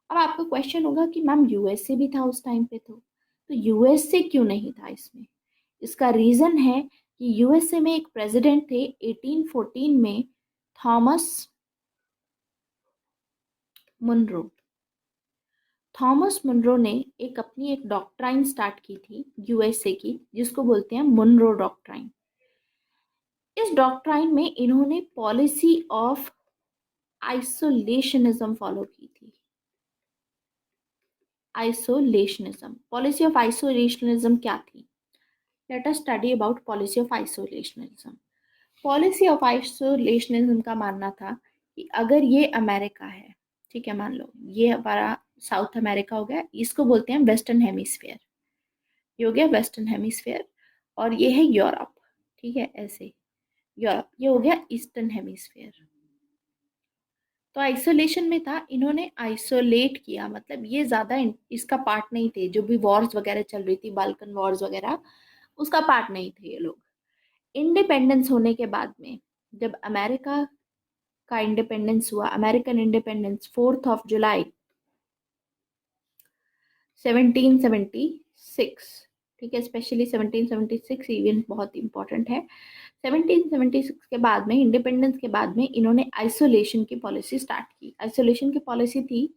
A: अब आपका क्वेश्चन होगा कि मैम यूएसए भी था उस टाइम पे, तो यूएसए क्यों नहीं था इसमें? इसका रीजन है कि यूएसए में एक प्रेसिडेंट थे 1814 में, थॉमस मुनरो। थॉमस मुनरो ने एक अपनी एक डॉक्ट्राइन स्टार्ट की थी यूएसए की, जिसको बोलते हैं मुनरो डॉक्ट्राइन। इस डॉक्ट्राइन में इन्होंने पॉलिसी ऑफ आइसोलेशनिज्म फॉलो की थी। आइसोलेशनिज्म, पॉलिसी ऑफ आइसोलेशनिज्म क्या थी? Let us study about policy of isolationism. Policy of isolationism का मानना था कि अगर ये अमेरिका है, ठीक है, मान लो ये हमारा साउथ अमेरिका हो गया, इसको बोलते हैं वेस्टर्न हेमिस्फीयर, ये हो गया वेस्टर्न हेमिस्फीयर, और ये है यूरोप, ठीक है, ऐसे यूरोप, ये हो गया ईस्टर्न हेमिस्फीयर। तो आइसोलेशन में था, इन्होंने आइसोलेट किया, मतलब ये ज्यादा इसका पार्ट नहीं थे, जो भी वॉर्स वगैरह चल रही थी, बाल्कन वॉर्स वगैरह, उसका पार्ट नहीं थे ये लोग। इंडिपेंडेंस होने के बाद में, जब अमेरिका का इंडिपेंडेंस हुआ, अमेरिकन इंडिपेंडेंस 4 जुलाई 1776, ठीक है, स्पेशली 1776 इवेंट बहुत इंपॉर्टेंट है। 1776 के बाद में, इंडिपेंडेंस के बाद में, इन्होंने आइसोलेशन की पॉलिसी स्टार्ट की। आइसोलेशन की पॉलिसी थी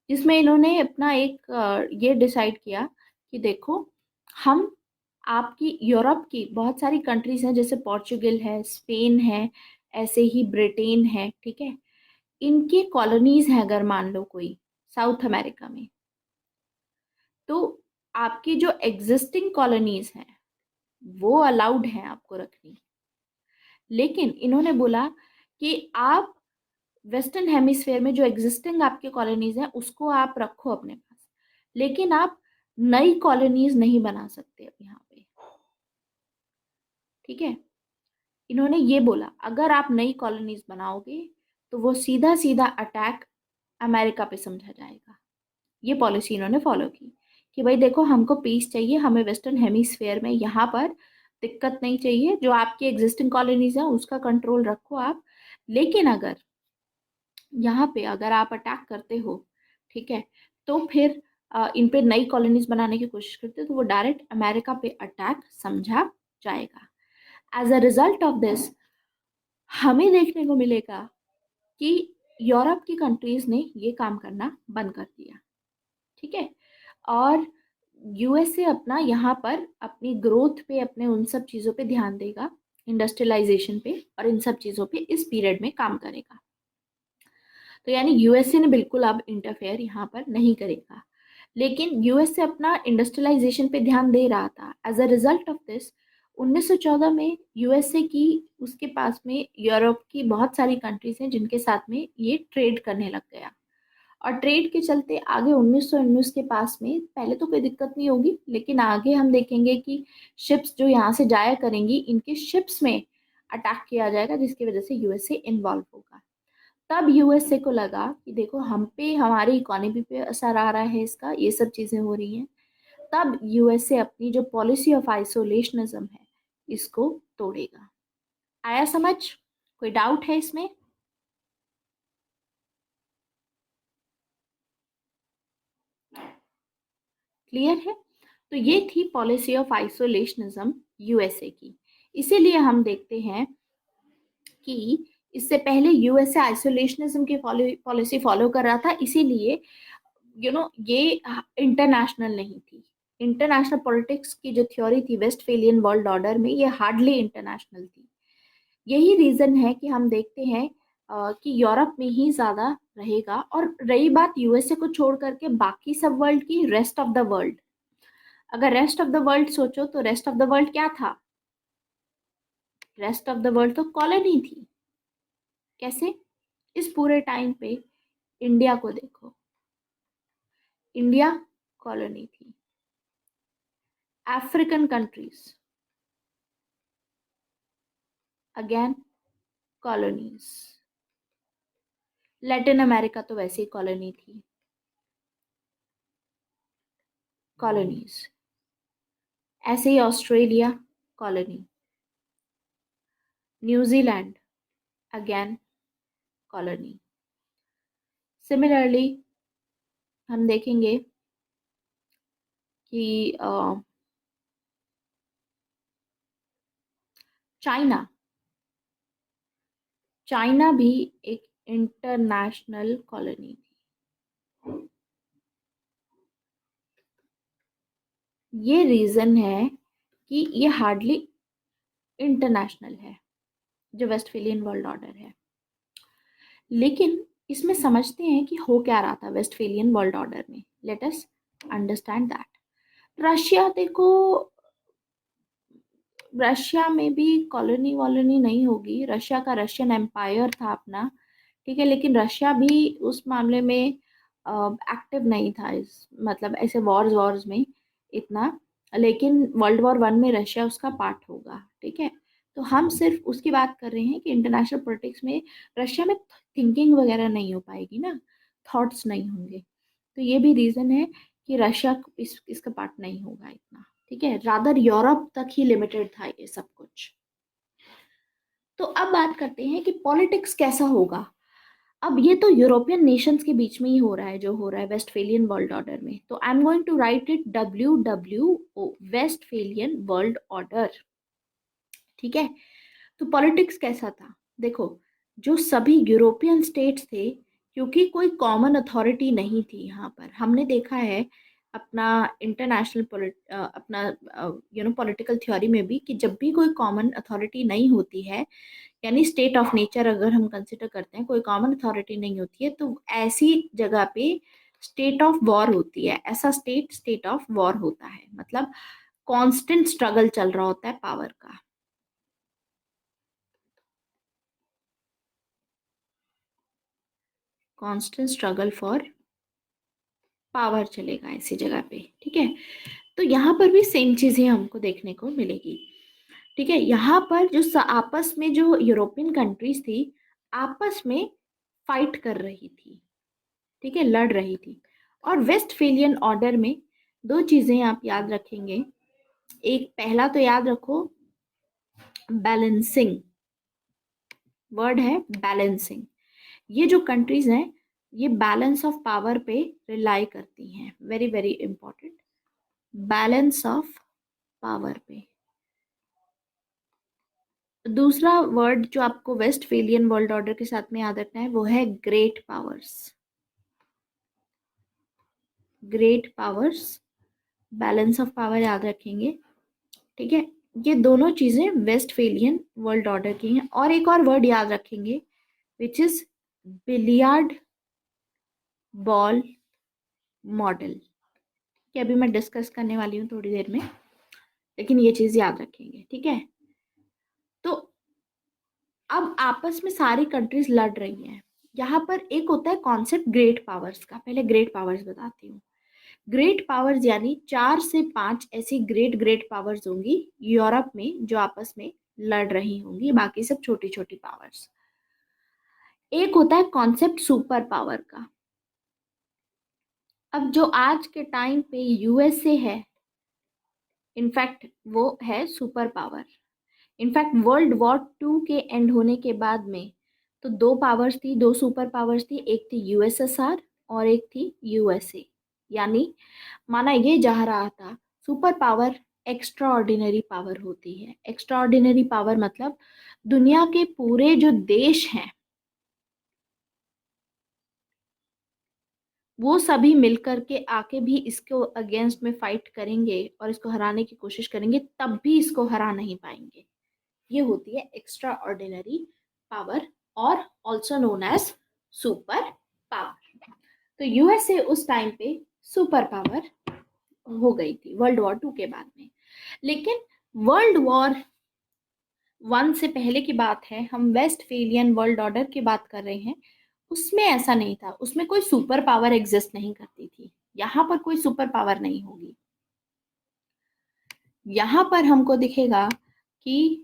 A: जिसमें इन्होंने अपना एक ये डिसाइड किया कि देखो, हम आपकी यूरोप की बहुत सारी कंट्रीज हैं, जैसे पोर्चुगल है, स्पेन है, ऐसे ही ब्रिटेन है, ठीक है, इनकी कॉलोनीज हैं अगर मान लो कोई साउथ अमेरिका में, तो आपकी जो एग्जिस्टिंग कॉलोनीज हैं वो अलाउड हैं आपको रखनी, लेकिन इन्होंने बोला कि आप वेस्टर्न हेमिस्फेयर में जो एग्जिस्टिंग आपके कॉलोनीज हैं उसको आप रखो अपने पास, लेकिन आप नई कॉलोनीज नहीं बना सकते अब यहाँ पे। ठीक है, इन्होंने ये बोला अगर आप नई कॉलोनीज बनाओगे तो वो सीधा सीधा अटैक अमेरिका पे समझा जाएगा। ये पॉलिसी इन्होंने फॉलो की कि भाई देखो हमको पीस चाहिए, हमें वेस्टर्न हेमिस्फेयर में यहाँ पर दिक्कत नहीं चाहिए, जो आपकी एग्जिस्टिंग कॉलोनीज है उसका कंट्रोल रखो आप, लेकिन अगर यहाँ पे अगर आप अटैक करते हो, ठीक है, तो फिर इन पे नई कॉलोनीज बनाने की कोशिश करते हो तो वो डायरेक्ट अमेरिका पे अटैक समझा जाएगा। As a result of this हमें देखने को मिलेगा कि यूरोप की कंट्रीज ने ये काम करना बंद कर दिया। ठीक है, और यूएसए अपना यहाँ पर अपनी ग्रोथ पे, अपने उन सब चीज़ों पे ध्यान देगा, इंडस्ट्रियलाइजेशन पे और इन सब चीज़ों पे इस पीरियड में काम करेगा। तो यानी यूएसए ने बिल्कुल अब इंटरफेयर यहाँ पर नहीं करेगा, लेकिन यूएसए अपना इंडस्ट्रियलाइजेशन पे ध्यान दे रहा था। As a result of this 1914 में यूएसए की, उसके पास में यूरोप की बहुत सारी कंट्रीज हैं जिनके साथ में ये ट्रेड करने लग गया, और ट्रेड के चलते आगे 1919 के पास में पहले तो कोई दिक्कत नहीं होगी, लेकिन आगे हम देखेंगे कि शिप्स जो यहाँ से जाया करेंगी इनके शिप्स में अटैक किया जाएगा, जिसकी वजह से यूएसए इन्वॉल्व होगा। तब यूएसए को लगा कि देखो हम पे, हमारी इकोनॉमी पे असर आ रहा है इसका, ये सब चीजें हो रही हैं। तब यूएसए अपनी जो पॉलिसी ऑफ आइसोलेशनिज्म है इसको तोड़ेगा। आया समझ? कोई डाउट है इसमें? क्लियर है? तो ये थी पॉलिसी ऑफ आइसोलेशनिज्म यूएसए की। इसीलिए हम देखते हैं कि इससे पहले यूएसए आइसोलेशनिज्म की पॉलिसी फॉलो कर रहा था, इसीलिए ये इंटरनेशनल नहीं थी। इंटरनेशनल पॉलिटिक्स की जो थ्योरी थी वेस्टफेलियन वर्ल्ड ऑर्डर में, ये हार्डली इंटरनेशनल थी। यही रीजन है कि हम देखते हैं कि यूरोप में ही ज्यादा रहेगा। और रही बात यूएसए को छोड़ करके बाकी सब वर्ल्ड की, रेस्ट ऑफ द वर्ल्ड, अगर रेस्ट ऑफ द वर्ल्ड सोचो तो रेस्ट ऑफ द वर्ल्ड क्या था? रेस्ट ऑफ द वर्ल्ड तो कॉलोनी थी। कैसे? इस पूरे टाइम पे इंडिया को देखो, इंडिया कॉलोनी थी। African countries again colonies. Latin America तो वैसे ही कॉलोनी थी, कॉलोनीज। ऐसे ही Australia colony, New Zealand again colony. Similarly हम देखेंगे कि चाइना, चाइना भी एक इंटरनेशनल कॉलोनी थी। ये रीजन है कि ये हार्डली इंटरनेशनल है, जो वेस्टफेलियन वर्ल्ड ऑर्डर है। लेकिन इसमें समझते हैं कि हो क्या रहा था वेस्टफेलियन वर्ल्ड ऑर्डर में। Let us understand that. Russia देखो, रशिया में भी कॉलोनी वॉलोनी नहीं होगी, रशिया का रशियन एम्पायर था अपना, ठीक है, लेकिन रशिया भी उस मामले में एक्टिव नहीं था, इस मतलब ऐसे वॉर्स वॉर्स में इतना। लेकिन वर्ल्ड वॉर वन में रशिया उसका पार्ट होगा, ठीक है। तो हम सिर्फ उसकी बात कर रहे हैं कि इंटरनेशनल पॉलिटिक्स में रशिया में थिंकिंग वगैरह नहीं हो पाएगी ना, थॉट्स नहीं होंगे। तो ये भी रीजन है कि रशिया इसका पार्ट नहीं होगा इतना, ठीक है। रादर यूरोप तक ही लिमिटेड था ये सब कुछ। तो अब बात करते हैं कि पॉलिटिक्स कैसा होगा। अब ये तो यूरोपियन नेशंस के बीच में ही हो रहा है, जो हो रहा है वेस्टफेलियन वर्ल्ड ऑर्डर में। तो I am going to write it WWO, Westphalian world order, ठीक है। तो पॉलिटिक्स कैसा था? देखो, जो सभी यूरोपियन स्टेट्स थे, क्योंकि कोई कॉमन अथॉरिटी नहीं थी यहाँ पर, हमने देखा है अपना इंटरनेशनल अपना पॉलिटिकल थ्योरी में भी, कि जब भी कोई कॉमन अथॉरिटी नहीं होती है, यानी स्टेट ऑफ नेचर अगर हम कंसिडर करते हैं, कोई कॉमन अथॉरिटी नहीं होती है, तो ऐसी जगह पे स्टेट ऑफ वॉर होती है। ऐसा स्टेट स्टेट ऑफ वॉर होता है, मतलब कांस्टेंट स्ट्रगल चल रहा होता है पावर का। कांस्टेंट स्ट्रगल फॉर पावर चलेगा ऐसी जगह पे, ठीक है। तो यहाँ पर भी सेम चीजें हमको देखने को मिलेगी, ठीक है। यहाँ पर जो आपस में जो यूरोपियन कंट्रीज थी आपस में फाइट कर रही थी, ठीक है, लड़ रही थी। और वेस्टफेलियन ऑर्डर में दो चीजें आप याद रखेंगे। एक पहला तो याद रखो, बैलेंसिंग, वर्ड है बैलेंसिंग। ये जो कंट्रीज हैं ये बैलेंस ऑफ पावर पे रिलाई करती हैं, very very important, balance of power पे। दूसरा वर्ड जो आपको वेस्टफेलियन वर्ल्ड ऑर्डर के साथ में याद रखना है वो है great powers, great powers, balance of power याद रखेंगे, ठीक है। ये दोनों चीजें वेस्टफेलियन वर्ल्ड ऑर्डर की हैं। और एक और वर्ड याद रखेंगे which is billiard ball model, कि अभी मैं डिस्कस करने वाली हूँ थोड़ी देर में, लेकिन ये चीज याद रखेंगे, ठीक है। तो अब आपस में सारी कंट्रीज लड़ रही हैं। यहाँ पर एक होता है कॉन्सेप्ट ग्रेट पावर्स का, पहले ग्रेट पावर्स बताती हूँ। ग्रेट पावर्स यानी 4 से 5 ऐसी ग्रेट ग्रेट पावर्स होंगी यूरोप में जो आपस में लड़ रही होंगी, बाकी सब छोटी छोटी पावर्स। एक होता है कॉन्सेप्ट सुपर पावर का। अब जो आज के टाइम पे यूएसए है, इनफैक्ट वो है super power. In fact world war 2 के एंड होने के बाद में तो दो पावर्स थी, दो सुपर पावर्स थी, एक थी यूएसएसआर और एक थी यूएसए। यानी माना ये जा रहा था super power extra ordinary power होती है। एक्स्ट्रा ऑर्डिनरी पावर मतलब दुनिया के पूरे जो देश हैं वो सभी मिलकर के आके भी इसको अगेंस्ट में फाइट करेंगे और इसको हराने की कोशिश करेंगे, तब भी इसको हरा नहीं पाएंगे। ये होती है एक्स्ट्रा ऑर्डिनरी पावर और also known as super power. तो यूएसए उस टाइम पे सुपर पावर हो गई थी वर्ल्ड वॉर 2 के बाद में। लेकिन वर्ल्ड वॉर 1 से पहले की बात है, हम वेस्टफेलियन वर्ल्ड ऑर्डर की बात कर रहे हैं, उसमें ऐसा नहीं था, उसमें कोई सुपर पावर एग्जिस्ट नहीं करती थी। यहाँ पर कोई सुपर पावर नहीं होगी। यहाँ पर हमको दिखेगा कि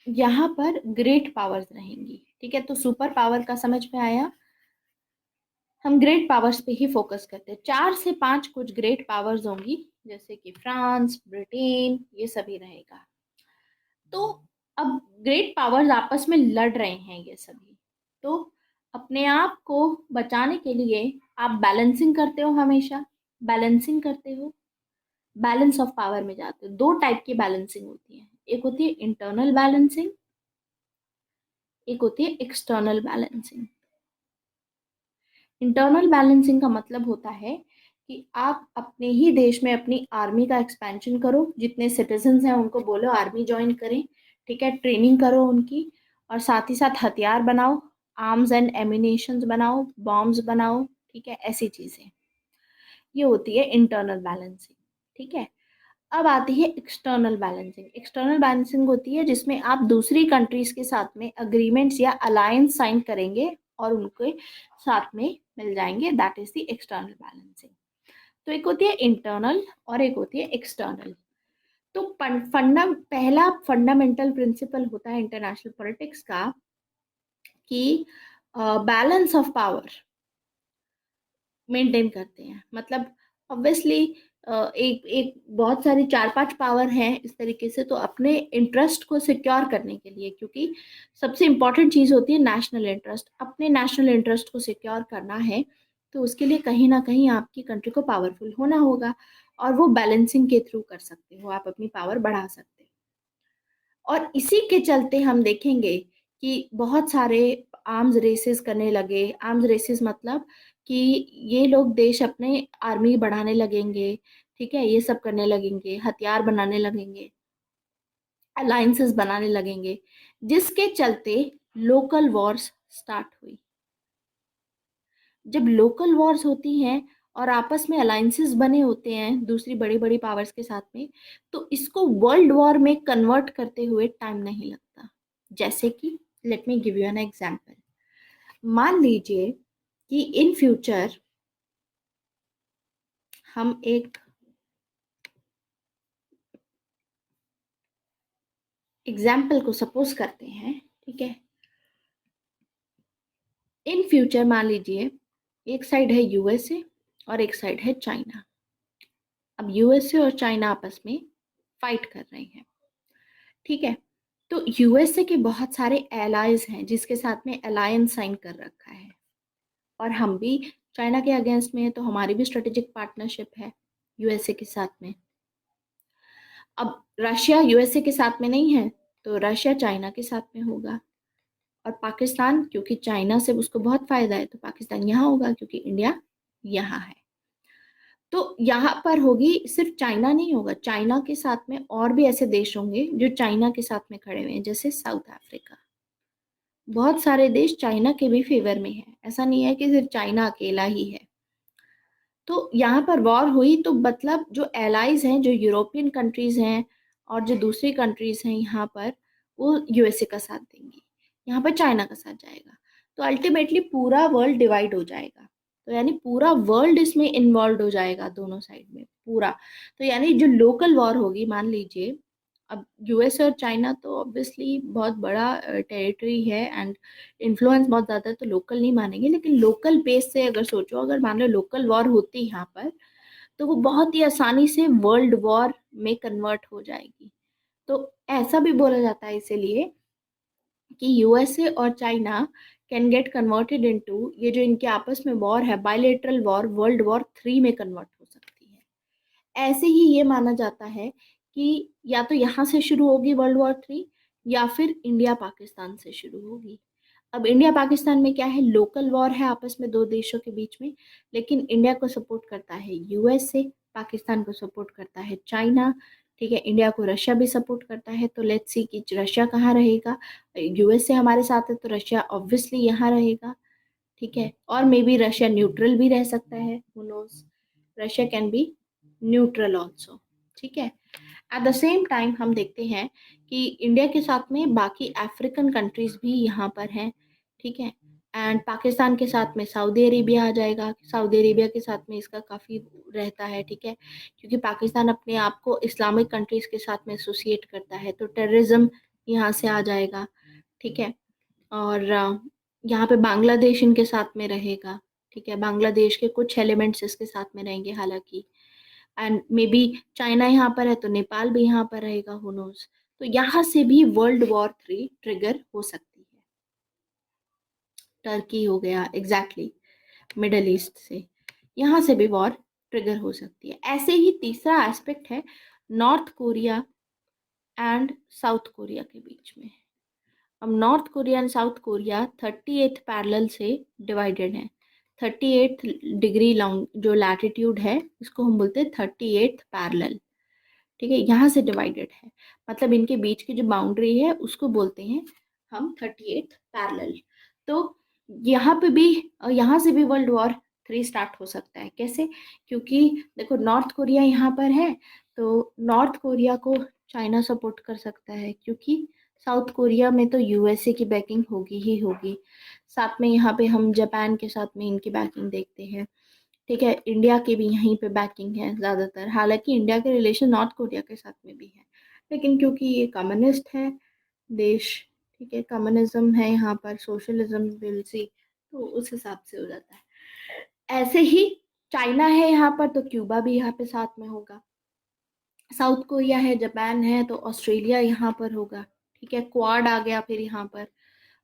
A: यहाँ पर ग्रेट पावर्स रहेंगी, ठीक है। तो सुपर पावर का समझ में आया, हम ग्रेट पावर्स पे ही फोकस करते हैं। 4 से 5 कुछ ग्रेट पावर्स होंगी जैसे कि फ्रांस, ब्रिटेन, ये सभी रहेगा। तो अब ग्रेट पावर्स आपस में लड़ रहे हैं ये सभी, तो अपने आप को बचाने के लिए आप बैलेंसिंग करते हो, हमेशा बैलेंसिंग करते हो, बैलेंस ऑफ पावर में जाते हो। दो टाइप की बैलेंसिंग होती है, एक होती है इंटरनल बैलेंसिंग, एक होती है एक्सटर्नल बैलेंसिंग। इंटरनल बैलेंसिंग का मतलब होता है कि आप अपने ही देश में अपनी आर्मी का एक्सपेंशन करो, जितने सिटीजन्स हैं उनको बोलो आर्मी ज्वाइन करें, ठीक है, ट्रेनिंग करो उनकी, और साथ ही साथ हथियार बनाओ, आर्म्स एंड एमिनेशंस बनाओ, बॉम्ब्स बनाओ, ठीक है, ऐसी चीजें। ये होती है इंटरनल बैलेंसिंग, ठीक है। अब आती है एक्सटर्नल बैलेंसिंग। एक्सटर्नल बैलेंसिंग होती है जिसमें आप दूसरी कंट्रीज के साथ में अग्रीमेंट्स या अलायंस साइन करेंगे और उनके साथ में मिल जाएंगे, that is the external balancing. तो एक होती है इंटरनल और एक होती है एक्सटर्नल। तो पहला फंडामेंटल प्रिंसिपल होता है इंटरनेशनल पॉलिटिक्स का कि बैलेंस ऑफ पावर मेंटेन करते हैं। मतलब ऑब्वियसली एक एक बहुत सारी 4-5 पावर हैं इस तरीके से, तो अपने इंटरेस्ट को सिक्योर करने के लिए, क्योंकि सबसे इम्पोर्टेंट चीज़ होती है नेशनल इंटरेस्ट, अपने नेशनल इंटरेस्ट को सिक्योर करना है, तो उसके लिए कहीं ना कहीं आपकी कंट्री को पावरफुल होना होगा, और वो बैलेंसिंग के थ्रू कर सकते हो, आप अपनी पावर बढ़ा सकते हो। और इसी के चलते हम देखेंगे कि बहुत सारे आर्म्स रेसेस करने लगे। आर्म्स रेसेस मतलब कि ये लोग देश अपने आर्मी बढ़ाने लगेंगे, ठीक है, ये सब करने लगेंगे, हथियार बनाने लगेंगे, अलायंसेस बनाने लगेंगे, जिसके चलते लोकल वॉर्स स्टार्ट हुई। जब लोकल वॉर्स होती हैं और आपस में अलायंसेस बने होते हैं दूसरी बड़ी बड़ी पावर्स के साथ में, तो इसको वर्ल्ड वॉर में कन्वर्ट करते हुए टाइम नहीं लगता। जैसे कि let me give you an example. मान लीजिए कि इन फ्यूचर हम एक एग्जाम्पल को सपोज करते हैं, ठीक है। इन फ्यूचर मान लीजिए एक साइड है यूएसए और एक साइड है चाइना। अब यूएसए और चाइना आपस में फाइट कर रहे हैं, ठीक है। तो यूएसए के बहुत सारे एलाइज हैं जिसके साथ में अलायंस साइन कर रखा है, और हम भी चाइना के अगेंस्ट में है, तो हमारी भी स्ट्रेटेजिक पार्टनरशिप है यूएसए के साथ में। अब रशिया यूएसए के साथ में नहीं है, तो रशिया चाइना के साथ में होगा। और पाकिस्तान, क्योंकि चाइना से उसको बहुत फायदा है, तो पाकिस्तान यहाँ होगा क्योंकि इंडिया यहाँ है। तो यहाँ पर होगी, सिर्फ चाइना नहीं होगा, चाइना के साथ में और भी ऐसे देश होंगे जो चाइना के साथ में खड़े हुए हैं, जैसे साउथ अफ्रीका। बहुत सारे देश चाइना के भी फेवर में है, ऐसा नहीं है कि सिर्फ चाइना अकेला ही है। तो यहाँ पर वॉर हुई तो मतलब जो एलाइज हैं, जो यूरोपियन कंट्रीज हैं और जो दूसरी कंट्रीज हैं यहाँ पर, वो यूएसए का साथ देंगी, यहाँ पर चाइना का साथ जाएगा। तो अल्टीमेटली पूरा वर्ल्ड डिवाइड हो जाएगा। तो यानी पूरा वर्ल्ड इसमें इन्वॉल्व हो जाएगा, दोनों साइड में पूरा। तो यानी जो लोकल वॉर होगी, मान लीजिए अब यूएस और चाइना तो ऑब्वियसली बहुत बड़ा टेरिटरी है एंड इन्फ्लुएंस बहुत ज़्यादा है, तो लोकल नहीं मानेंगे। लेकिन लोकल बेस से अगर सोचो, अगर मान लो लोकल वॉर होती यहाँ पर, तो वो बहुत ही आसानी से वर्ल्ड वॉर में कन्वर्ट हो जाएगी। तो ऐसा भी बोला जाता है इसीलिए कि यूएसए और China can get converted into, ये जो इनके आपस में वॉर है बायलेटरल वॉर, वर्ल्ड वॉर 3 में कन्वर्ट हो सकती है। ऐसे ही ये माना जाता है कि या तो यहाँ से शुरू होगी वर्ल्ड वॉर 3, या फिर इंडिया पाकिस्तान से शुरू होगी। अब इंडिया पाकिस्तान में क्या है, लोकल वॉर है आपस में दो देशों के बीच में, लेकिन इंडिया को सपोर्ट करता है यूएसए, पाकिस्तान को सपोर्ट करता है चाइना, ठीक है। इंडिया को रशिया भी सपोर्ट करता है। तो लेट्स सी कि रशिया कहाँ रहेगा। यूएसए हमारे साथ है तो रशिया ऑब्वियसली यहाँ रहेगा, ठीक है। और मे बी रशिया न्यूट्रल भी रह सकता है, who knows, Russia can be neutral also, ठीक है। एट द सेम टाइम हम देखते हैं कि इंडिया के साथ में बाकी अफ्रीकन कंट्रीज भी यहाँ पर हैं, ठीक है। एंड पाकिस्तान के साथ में सऊदी अरेबिया आ जाएगा। सऊदी अरेबिया के साथ में इसका काफ़ी रहता है, ठीक है, क्योंकि पाकिस्तान अपने आप को इस्लामिक कंट्रीज के साथ में एसोसिएट करता है, तो टेररिज्म यहाँ से आ जाएगा, ठीक है। और यहाँ पे बांग्लादेश इनके साथ में रहेगा, ठीक है। बांग्लादेश के कुछ एलिमेंट्स इसके साथ में रहेंगे हालांकि। एंड मे बी चाइना यहाँ पर है तो नेपाल भी यहाँ पर रहेगा, हु नोज। तो यहाँ से भी वर्ल्ड वॉर 3 ट्रिगर हो सकती है। टर्की हो गया, एग्जैक्टली मिडल ईस्ट से, यहाँ से भी वॉर ट्रिगर हो सकती है। ऐसे ही तीसरा एस्पेक्ट है north Korea and south Korea के बीच में। अब north Korea and south Korea 38th parallel से डिवाइडेड है। 38 डिग्री लॉन्ग जो लैटिट्यूड है, इसको हम बोलते हैं 38th पैरेलल, ठीक है। यहाँ से डिवाइडेड है, मतलब इनके बीच की जो बाउंड्री है उसको बोलते हैं हम 38th पैरेलल। तो यहाँ पे भी, यहाँ से भी वर्ल्ड वॉर 3 स्टार्ट हो सकता है। कैसे? क्योंकि देखो नॉर्थ कोरिया यहाँ पर है, तो नॉर्थ कोरिया को चाइना सपोर्ट कर सकता है, क्योंकि साउथ कोरिया में तो यूएसए की बैकिंग होगी ही होगी। साथ में यहाँ पे हम जापान के साथ में इनकी बैकिंग देखते हैं, ठीक है। इंडिया की भी यहीं पे बैकिंग है ज़्यादातर, हालांकि इंडिया के रिलेशन नॉर्थ कोरिया के साथ में भी है, लेकिन क्योंकि ये कम्युनिस्ट है देश, ठीक है, कम्युनिज्म है यहाँ पर, सोशलिज्म विल सी, तो उस हिसाब से हो जाता है। ऐसे ही चाइना है यहाँ पर तो क्यूबा भी यहाँ पे साथ में होगा। साउथ कोरिया है, जापान है, तो ऑस्ट्रेलिया यहाँ पर होगा, ठीक है। क्वाड आ गया फिर यहाँ पर,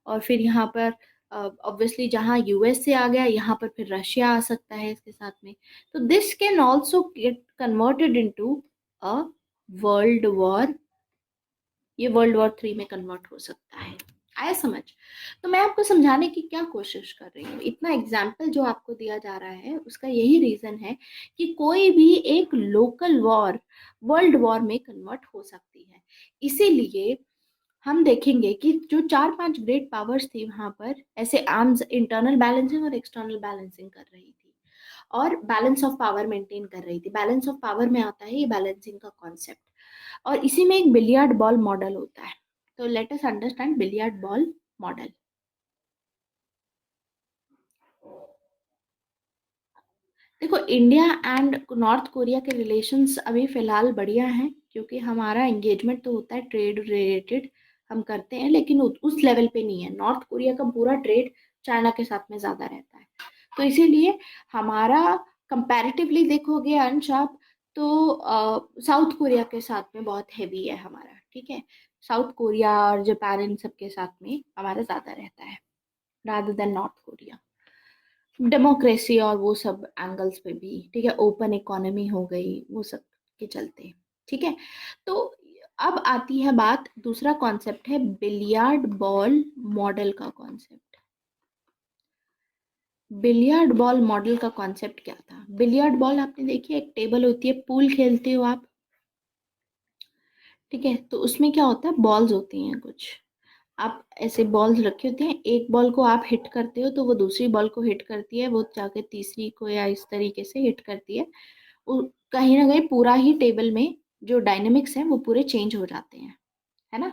A: और फिर यहाँ पर ऑब्वियसली जहाँ यूएस से आ गया, यहाँ पर फिर रशिया आ सकता है इसके साथ में। तो this can also get converted into a world war, ये वर्ल्ड वॉर 3 में कन्वर्ट हो सकता है। आया समझ? तो मैं आपको समझाने की क्या कोशिश कर रही हूँ, इतना एग्जाम्पल जो आपको दिया जा रहा है उसका यही रीजन है कि कोई भी एक लोकल वॉर वर्ल्ड वॉर में कन्वर्ट हो सकती है। इसीलिए हम देखेंगे कि जो 4-5 ग्रेट पावर्स थी वहां पर ऐसे आर्म्स इंटरनल बैलेंसिंग और एक्सटर्नल बैलेंसिंग कर रही थी, और बैलेंस ऑफ पावर मेंटेन कर रही थी। बैलेंस ऑफ पावर में आता है ये बैलेंसिंग का कॉन्सेप्ट, और इसी में एक बिलियर्ड बॉल मॉडल होता है। तो let us understand billiard ball model. देखो, इंडिया एंड नॉर्थ कोरिया के रिलेशंस अभी फिलहाल बढ़िया हैं, क्योंकि हमारा एंगेजमेंट तो होता है ट्रेड रिलेटेड, हम करते हैं, लेकिन उस लेवल पे नहीं है। नॉर्थ कोरिया का पूरा ट्रेड चाइना के साथ में ज़्यादा रहता है, तो इसीलिए हमारा कंपैरेटिवली देखोगे अंश आप, तो साउथ कोरिया के साथ में बहुत हैवी है हमारा, ठीक है। साउथ कोरिया और जापान इन सब के साथ में हमारा ज़्यादा रहता है rather than north Korea, democracy और वो सब एंगल्स पे भी, ठीक है, ओपन इकोनॉमी हो गई वो सब के चलते, ठीक है। तो अब आती है बात, दूसरा कॉन्सेप्ट है बिलियर्ड बॉल मॉडल का कॉन्सेप्ट। बिलियर्ड बॉल मॉडल का कॉन्सेप्ट क्या था? बिलियर्ड बॉल आपने देखी है, एक टेबल होती है, पूल खेलते हो आप, ठीक है, तो उसमें क्या होता है, बॉल्स होती हैं कुछ, आप ऐसे बॉल्स रखे होते हैं, एक बॉल को आप हिट करते हो तो वो दूसरी बॉल को हिट करती है, वो जाके तीसरी को, या इस तरीके से हिट करती है। कहीं ना कहीं पूरा ही टेबल में जो डायनेमिक्स हैं वो पूरे चेंज हो जाते हैं, है ना।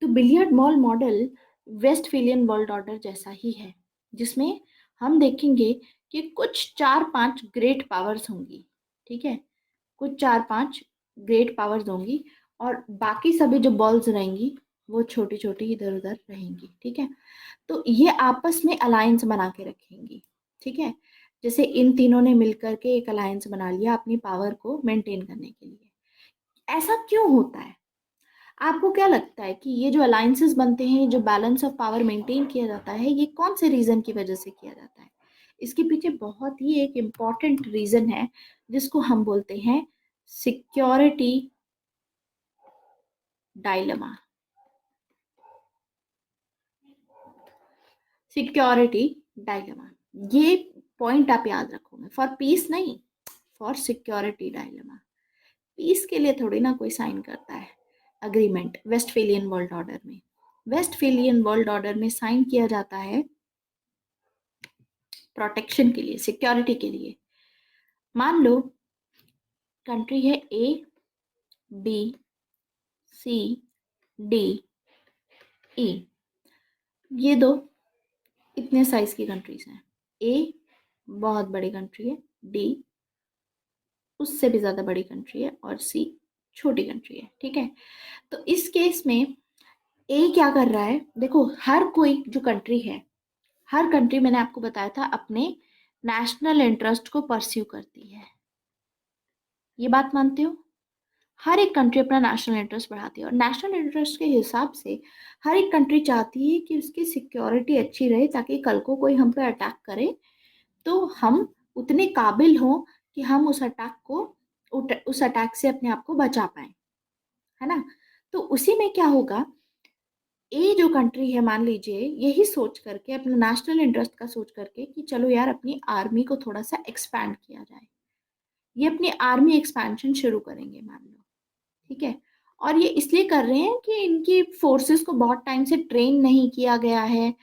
A: तो billiard ball model Westphalian world order जैसा ही है, जिसमें हम देखेंगे कि कुछ 4-5 ग्रेट पावर्स होंगी, ठीक है, कुछ 4-5 ग्रेट पावर्स होंगी, और बाकी सभी जो बॉल्स रहेंगी वो छोटी छोटी इधर उधर रहेंगी, ठीक है। तो ये आपस में अलायंस बना के रखेंगी, ठीक है। जैसे इन तीनों ने मिलकर के एक अलायंस बना लिया अपनी पावर को मेंटेन करने के लिए। ऐसा क्यों होता है? आपको क्या लगता है कि ये जो अलायंसेस बनते हैं, जो बैलेंस ऑफ पावर मेंटेन किया जाता है, ये कौन से रीजन की वजह से किया जाता है? इसके पीछे बहुत ही एक इम्पॉर्टेंट रीजन है, जिसको हम बोलते हैं सिक्योरिटी डायलेमा। सिक्योरिटी डायलेमा, ये पॉइंट आप याद रखोगे, फॉर पीस नहीं, फॉर सिक्योरिटी डायलेमा। पीस के लिए थोड़ी ना कोई साइन करता है अग्रीमेंट वेस्टफेलियन वर्ल्ड ऑर्डर में। वेस्टफेलियन वर्ल्ड ऑर्डर में साइन किया जाता है प्रोटेक्शन के लिए, सिक्योरिटी के लिए। मान लो कंट्री है ए, बी, सी, डी, ई, ये दो इतने साइज की कंट्रीज हैं। ए बहुत बड़ी कंट्री है, डी उससे भी ज्यादा बड़ी कंट्री है, और सी छोटी कंट्री है, ठीक है। तो इस केस में ए क्या कर रहा है, देखो, हर कोई जो कंट्री है, हर कंट्री मैंने आपको बताया था अपने नेशनल इंटरेस्ट को परस्यू करती है, ये बात मानते हो? हर एक कंट्री अपना नेशनल इंटरेस्ट बढ़ाती है, और नेशनल इंटरेस्ट के हिसाब से हर एक कंट्री चाहती है कि उसकी सिक्योरिटी अच्छी रहे, ताकि कल को कोई हम पे अटैक करे तो हम उतने काबिल हों कि हम उस अटैक को, उस अटैक से अपने आप को बचा पाए, है ना। तो उसी में क्या होगा, ए जो कंट्री है, मान लीजिए, यही सोच करके, अपना नेशनल इंटरेस्ट का सोच करके कि चलो यार अपनी आर्मी को थोड़ा सा एक्सपैंड किया जाए, ये अपनी आर्मी एक्सपेंशन शुरू करेंगे मान लो, ठीक है। और ये इसलिए कर रहे हैं कि इनकी फोर्सेस को बहुत टाइम से ट्रेन नहीं किया गया है,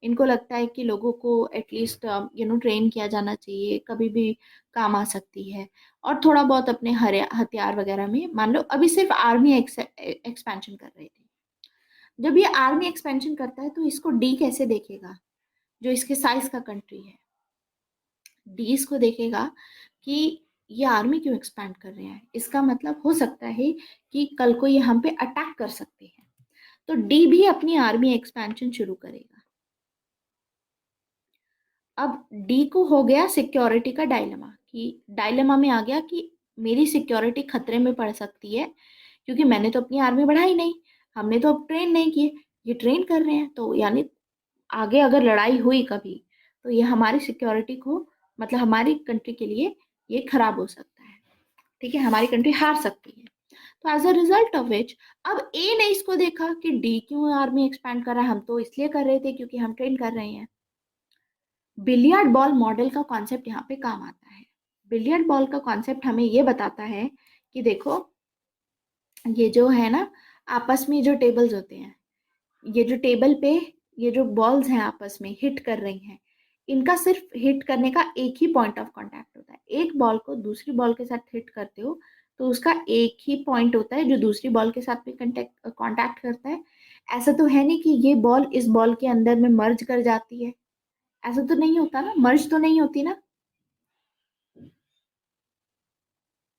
A: इनको लगता है कि लोगों को एटलीस्ट ट्रेन किया जाना चाहिए, कभी भी काम आ सकती है। और थोड़ा बहुत अपने हथियार वगैरह में, मान लो अभी सिर्फ आर्मी एक्सपेंशन कर रहे थे। जब ये आर्मी एक्सपेंशन करता है तो इसको डी कैसे देखेगा, जो इसके साइज का कंट्री है, डी इसको देखेगा कि ये आर्मी क्यों एक्सपैंड कर रहे हैं, इसका मतलब हो सकता है कि कल को ये हम पे अटैक कर सकते हैं, तो डी भी अपनी आर्मी एक्सपेंशन शुरू करेगा। अब डी को हो गया सिक्योरिटी का डायलेमा, कि डायलेमा में आ गया कि मेरी सिक्योरिटी खतरे में पड़ सकती है, क्योंकि मैंने तो अपनी आर्मी बढ़ाई नहीं, हमने तो अब ट्रेन नहीं किए, ये ट्रेन कर रहे हैं, तो यानी आगे अगर लड़ाई हुई कभी, तो ये हमारी सिक्योरिटी को, मतलब हमारी कंट्री के लिए ये खराब हो सकता है, ठीक है, हमारी कंट्री हार सकती है। तो as a result of which, अब ए ने इसको देखा कि डी क्यों आर्मी एक्सपैंड कर रहा है, हम तो इसलिए कर रहे थे क्योंकि हम ट्रेन कर रहे हैं। बिलियर्ड बॉल मॉडल का कॉन्सेप्ट यहाँ पे काम आता है। बिलियर्ड बॉल का कॉन्सेप्ट हमें ये बताता है कि देखो, ये जो है ना, आपस में जो टेबल्स होते हैं, ये जो टेबल पे ये जो बॉल्स हैं आपस में हिट कर रही हैं, इनका सिर्फ हिट करने का एक ही पॉइंट ऑफ कांटेक्ट होता है। एक बॉल को दूसरी बॉल के साथ हिट करते हो तो उसका एक ही पॉइंट होता है जो दूसरी बॉल के साथ में कांटेक्ट करता है। ऐसा तो है नहीं कि ये बॉल इस बॉल के अंदर में मर्ज कर जाती है, ऐसा तो नहीं होता ना, मर्ज तो नहीं होती ना।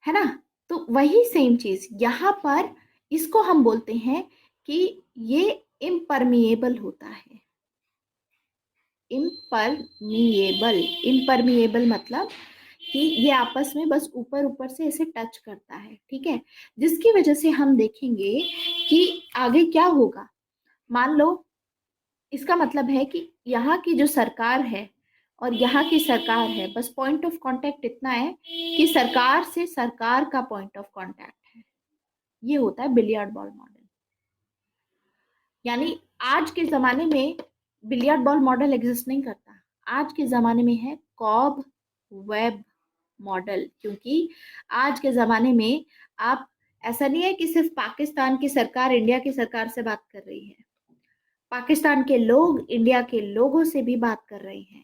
A: है ना। तो वही सेम चीज यहाँ पर, इसको हम बोलते हैं कि ये इम्परमिएबल होता है। इम्परमिएबल, इम्परमिएबल मतलब कि ये आपस में बस ऊपर ऊपर से ऐसे टच करता है, ठीक है। जिसकी वजह से हम देखेंगे कि आगे क्या होगा। मान लो, इसका मतलब है कि यहाँ की जो सरकार है और यहाँ की सरकार है, बस पॉइंट ऑफ कांटेक्ट इतना है कि सरकार से सरकार का पॉइंट ऑफ कांटेक्ट है। ये होता है बिलियर्ड बॉल मॉडल। यानी आज के जमाने में बिलियर्ड बॉल मॉडल एग्जिस्ट नहीं करता। आज के जमाने में है कॉब वेब मॉडल, क्योंकि आज के जमाने में आप, ऐसा नहीं है कि सिर्फ पाकिस्तान की सरकार इंडिया की सरकार से बात कर रही है, पाकिस्तान के लोग इंडिया के लोगों से भी बात कर रहे हैं।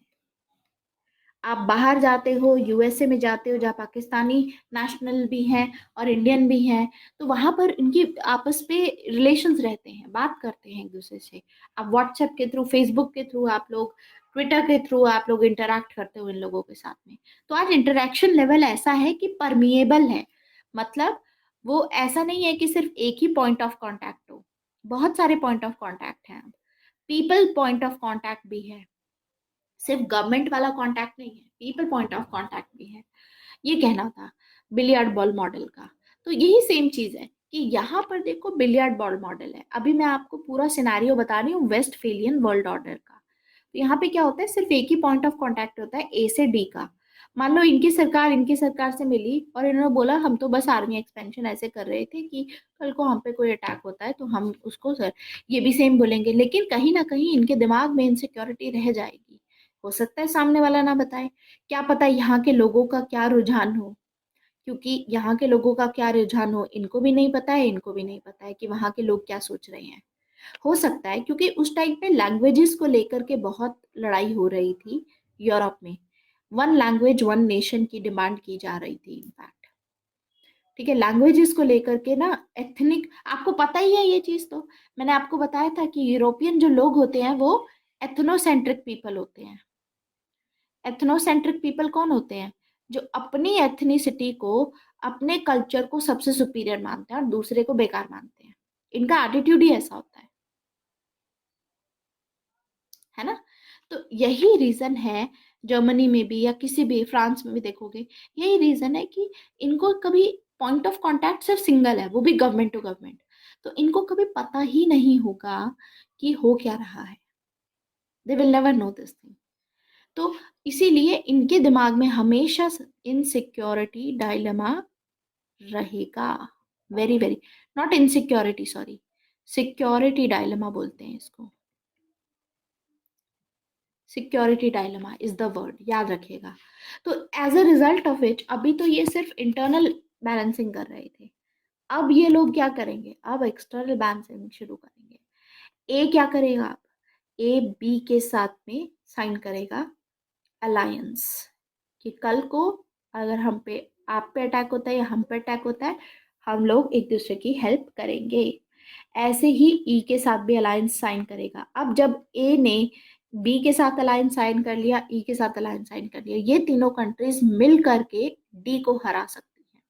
A: आप बाहर जाते हो, यूएसए में जाते हो जहाँ पाकिस्तानी नेशनल भी हैं और इंडियन भी हैं, तो वहां पर इनकी आपस में रिलेशंस रहते हैं, बात करते हैं एक दूसरे से। आप व्हाट्सएप के थ्रू, फेसबुक के थ्रू आप लोग, ट्विटर के थ्रू आप लोग इंटरेक्ट करते हो इन लोगों के साथ में। तो आज इंटरेक्शन लेवल ऐसा है कि परमिएबल है। मतलब वो ऐसा नहीं है कि सिर्फ एक ही पॉइंट ऑफ कांटेक्ट हो, बहुत सारे पॉइंट ऑफ कांटेक्ट हैं। पीपल पॉइंट ऑफ कांटेक्ट भी है, सिर्फ गवर्नमेंट वाला कांटेक्ट नहीं है, पीपल पॉइंट ऑफ कांटेक्ट भी है। ये कहना था बिलियर्ड बॉल मॉडल का। तो यही सेम चीज है कि यहाँ पर देखो बिलियर्ड बॉल मॉडल है। अभी मैं आपको पूरा सिनारियो बता रही हूँ वेस्टफेलियन वर्ल्ड ऑर्डर का। तो यहाँ पे क्या होता है, सिर्फ एक ही पॉइंट ऑफ कांटेक्ट होता है, ए से डी का। मान लो इनकी सरकार से मिली और इन्होंने बोला हम तो बस आर्मी एक्सपेंशन ऐसे कर रहे थे कि कल को हम पे कोई अटैक होता है तो हम उसको सर, ये भी सेम बोलेंगे, लेकिन कहीं ना कहीं इनके दिमाग में इनसिक्योरिटी रह जाएगी। हो सकता है सामने वाला ना बताए, क्या पता यहाँ के लोगों का क्या रुझान हो, क्योंकि यहाँ के लोगों का क्या रुझान हो इनको भी नहीं पता है, इनको भी नहीं पता है कि वहाँ के लोग क्या सोच रहे हैं। हो सकता है क्योंकि उस टाइम पे लैंग्वेजेस को लेकर के बहुत लड़ाई हो रही थी यूरोप में। वन लैंग्वेज वन नेशन की डिमांड की जा रही थी इनफैक्ट, ठीक है। लैंग्वेजेस को लेकर के ना, एथनिक, आपको पता ही है ये चीज। तो मैंने आपको बताया था कि यूरोपियन जो लोग होते हैं वो एथनोसेंट्रिक पीपल होते हैं। एथनोसेंट्रिक पीपल कौन होते हैं, जो अपनी एथनिसिटी को, अपने कल्चर को सबसे सुपीरियर मानते हैं और दूसरे को बेकार मानते हैं। इनका एटीट्यूड ही ऐसा होता है ना। तो यही रीजन है, जर्मनी में भी या किसी भी, फ्रांस में भी देखोगे, यही रीजन है कि इनको कभी पॉइंट ऑफ कांटेक्ट सिर्फ सिंगल है, वो भी गवर्नमेंट टू गवर्नमेंट। तो इनको कभी पता ही नहीं होगा कि हो क्या रहा है। They will never know this thing. तो इसीलिए इनके दिमाग में हमेशा इनसिक्योरिटी डायलेमा रहेगा। Very very, not insecurity, sorry, security dilemma बोलते हैं इसको। Security dilemma is the word, याद रखिएगा। तो as a result of it, अभी तो ये सिर्फ इंटरनल बैलेंसिंग कर रहे थे, अब ये लोग क्या करेंगे, अब एक्सटर्नल बैलेंसिंग शुरू करेंगे। ए क्या करेगा, अब ए बी के साथ में साइन करेगा अलायंस, कि कल को अगर हम पे, आप पे अटैक होता है या हम पे अटैक होता है, हम लोग एक दूसरे की हेल्प करेंगे। ऐसे ही ई के साथ भी अलायंस साइन करेगा। अब जब ए ने बी के साथ अलायंस साइन कर लिया, ई के साथ अलायंस साइन कर लिया, ये तीनों कंट्रीज मिल करके डी को हरा सकती हैं।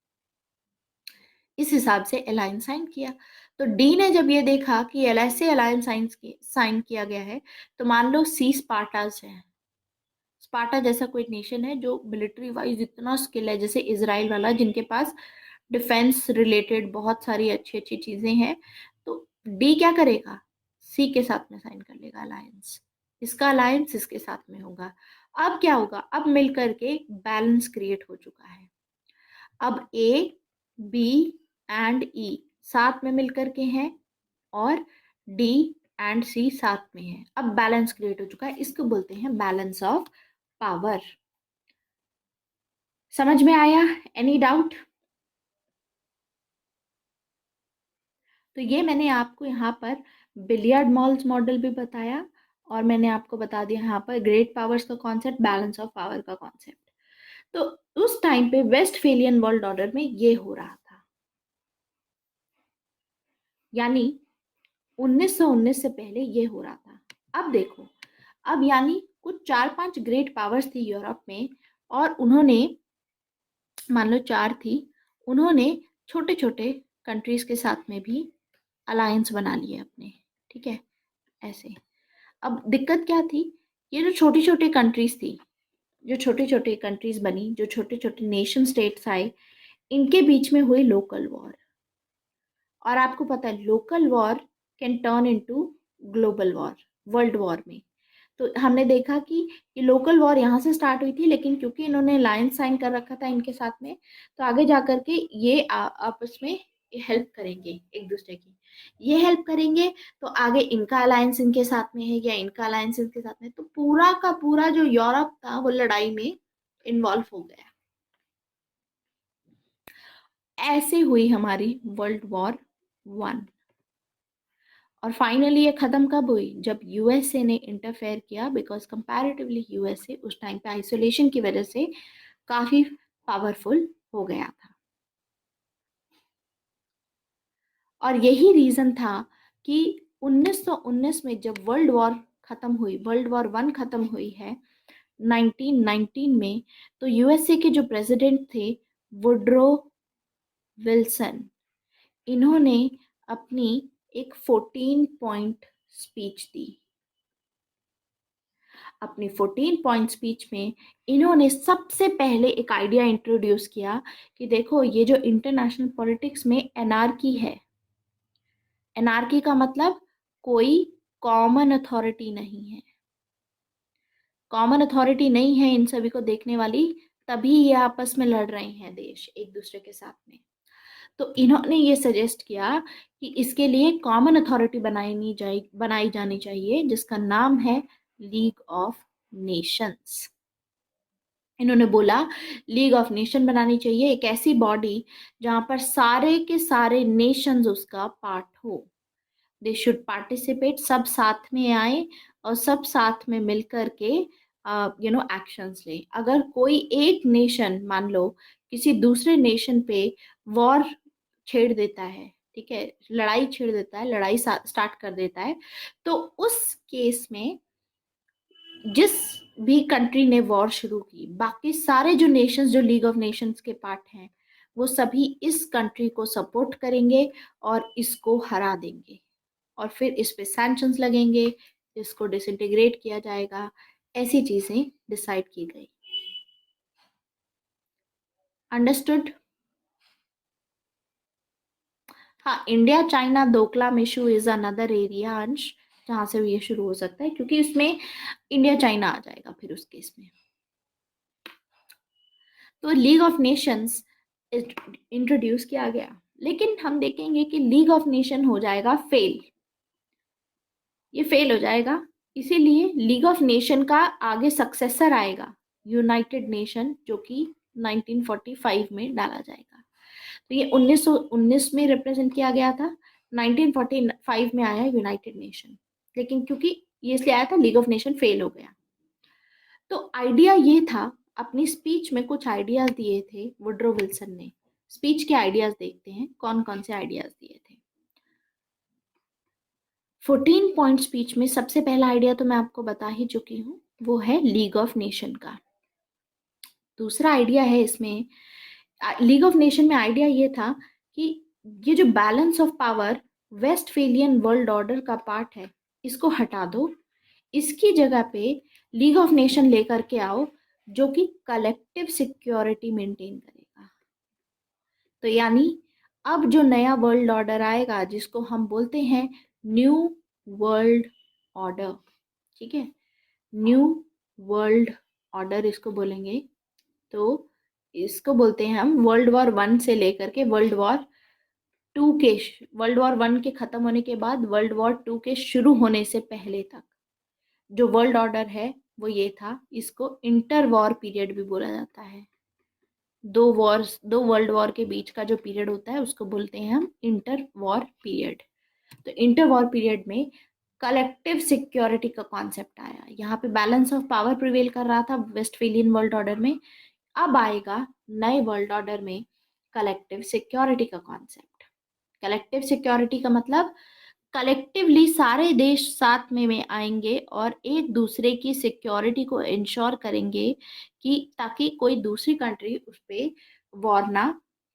A: इस हिसाब से अलायंस साइन किया। तो डी ने जब ये देखा कि एल ऐसे अलायंस साइन किया गया है, तो मान लो सी स्पार्टास है। स्पार्टा जैसा कोई नेशन है जो मिलिट्री वाइज इतना स्किल है, जैसे इसराइल वाला, जिनके पास डिफेंस रिलेटेड बहुत सारी अच्छी अच्छी चीजें हैं। तो डी क्या करेगा, सी के साथ में साइन कर लेगा अलायंस, इसका अलायंस इसके साथ में होगा। अब क्या होगा, अब मिलकर के बैलेंस क्रिएट हो चुका है। अब ए बी एंड ई साथ में मिलकर के हैं और डी एंड सी साथ में है। अब बैलेंस क्रिएट हो चुका है, इसको बोलते हैं बैलेंस ऑफ पावर। समझ में आया, एनी डाउट। तो ये मैंने आपको यहाँ पर बिलियर्ड मॉल्स मॉडल भी बताया, और मैंने आपको बता दिया यहाँ पर ग्रेट पावर्स का कॉन्सेप्ट, बैलेंस ऑफ पावर का कॉन्सेप्ट। तो उस टाइम पे वेस्टफेलियन वर्ल्ड ऑर्डर में ये हो रहा था, यानी 1919 से पहले ये हो रहा था। अब देखो, अब यानी कुछ 4-5 ग्रेट पावर्स थी यूरोप में, और उन्होंने, मान लो 4 थी, उन्होंने छोटे छोटे कंट्रीज के साथ में भी अलायंस बना लिए अपने, ठीक है, ऐसे। अब दिक्कत क्या थी, ये जो छोटी छोटी कंट्रीज थी, जो छोटे छोटे कंट्रीज बनी, जो छोटे छोटे नेशन स्टेट्स आए, इनके बीच में हुई लोकल वॉर। और आपको पता है local war can turn into global war, world war में। तो हमने देखा कि ये लोकल वॉर यहाँ से स्टार्ट हुई थी, लेकिन क्योंकि इन्होंने अलायंस साइन कर रखा था इनके साथ में, तो आगे जा करके ये आपस में हेल्प करेंगे एक दूसरे की, ये हेल्प करेंगे, तो आगे इनका अलायंस इनके साथ में है या इनका अलायंस इनके साथ में, तो पूरा का पूरा जो यूरोप था वो लड़ाई में इन्वॉल्व हो गया। ऐसे हुई हमारी वर्ल्ड वॉर 1। और फाइनली ये खत्म कब हुई, जब यूएसए ने इंटरफेयर किया, बिकॉज कंपैरेटिवली यूएसए उस टाइम पे आइसोलेशन की वजह से काफी पावरफुल हो गया था। और यही रीजन था कि 1919 में जब वर्ल्ड वॉर खत्म हुई, वर्ल्ड वॉर 1 खत्म हुई है 1919 में, तो यूएसए के जो प्रेसिडेंट थे वुड्रो विल्सन, इन्होंने अपनी एक 14 पॉइंट स्पीच दी। अपनी 14 पॉइंट स्पीच में इन्होंने सबसे पहले एक आइडिया इंट्रोड्यूस किया कि देखो ये जो इंटरनेशनल पॉलिटिक्स में एनार्की है, एनार्की का मतलब कोई कॉमन अथॉरिटी नहीं है, कॉमन अथॉरिटी नहीं है इन सभी को देखने वाली, तभी ये आपस में लड़ रहे हैं देश एक दूसरे के साथ में। तो इन्होंने ये सजेस्ट किया कि इसके लिए कॉमन अथॉरिटी बनाई जानी चाहिए, जिसका नाम है लीग ऑफ नेशंस। इन्होंने बोला लीग ऑफ नेशन बनानी चाहिए, एक ऐसी बॉडी जहां पर सारे के सारे नेशंस उसका पार्ट हो, दे शुड पार्टिसिपेट, सब साथ में आए और सब साथ में मिलकर के एक्शंस ले। अगर कोई एक नेशन मान लो किसी दूसरे नेशन पे वॉर छेड़ देता है, ठीक है, लड़ाई छेड़ देता है, लड़ाई स्टार्ट कर देता है, तो उस केस में जिस भी कंट्री ने वॉर शुरू की, बाकी सारे जो नेशंस जो लीग ऑफ नेशंस के पार्ट हैं, वो सभी इस कंट्री को सपोर्ट करेंगे और इसको हरा देंगे, और फिर इस पे सैंक्शंस लगेंगे, इसको डिसइंटीग्रेट किया जाएगा। ऐसी चीजें डिसाइड की गई। अंडरस्टूड? हाँ, India China Doklam issue is another area अंश, जहां से ये शुरू हो सकता है, क्योंकि इसमें इंडिया चाइना आ जाएगा फिर उस केस में। तो लीग ऑफ नेशंस इंट्रोड्यूस किया गया, लेकिन हम देखेंगे कि लीग ऑफ नेशन हो जाएगा फेल, ये फेल हो जाएगा। इसीलिए लीग ऑफ नेशन का आगे सक्सेसर आएगा यूनाइटेड नेशन, जो कि 1945 में डाला जाएगा। तो ये 1919 में रिप्रेजेंट किया गया था, 1945 में आया यूनाइटेड नेशन, लेकिन क्योंकि ये इसलिए आया था, लीग ऑफ नेशन फेल हो गया। तो आइडिया ये था, अपनी स्पीच में कुछ आइडियाज दिए थे वुड्रो विल्सन ने। स्पीच के आइडियाज देखते हैं कौन कौन से आइडियाज दिए थे। 14 पॉइंट स्पीच में सबसे पहला आइडिया तो मैं आपको बता ही चुकी हूँ, वो है लीग ऑफ नेशन का। दूसरा आइडिया है इसमें, लीग ऑफ नेशन में आइडिया ये था कि ये जो balance of power Westphalian world order का पार्ट है, इसको हटा दो, इसकी जगह पे लीग ऑफ नेशन लेकर के आओ, जो कि कलेक्टिव सिक्योरिटी मेंटेन करेगा। तो यानी अब जो नया वर्ल्ड ऑर्डर आएगा, जिसको हम बोलते हैं न्यू वर्ल्ड ऑर्डर, ठीक है, न्यू वर्ल्ड ऑर्डर इसको बोलेंगे। तो इसको बोलते हैं हम वर्ल्ड वॉर 1 से लेकर के वर्ल्ड वॉर 2 के, वर्ल्ड वॉर 1 के खत्म होने के बाद वर्ल्ड वॉर 2 के शुरू होने से पहले तक जो वर्ल्ड ऑर्डर है वो ये था। इसको इंटर वॉर पीरियड भी बोला जाता है। दो वर्ल्ड वॉर के बीच का जो पीरियड होता है उसको बोलते हैं हम इंटर वॉर पीरियड। तो इंटर वॉर पीरियड में कलेक्टिव सिक्योरिटी का कॉन्सेप्ट आया। यहाँ पे बैलेंस ऑफ पावर प्रिवेल कर रहा था वेस्टफेलियन वर्ल्ड ऑर्डर में, अब आएगा नए वर्ल्ड ऑर्डर में कलेक्टिव सिक्योरिटी का कॉन्सेप्ट। कलेक्टिव सिक्योरिटी का मतलब कलेक्टिवली सारे देश साथ में आएंगे और एक दूसरे की सिक्योरिटी को इंश्योर करेंगे कि ताकि कोई दूसरी कंट्री उस पर वॉर ना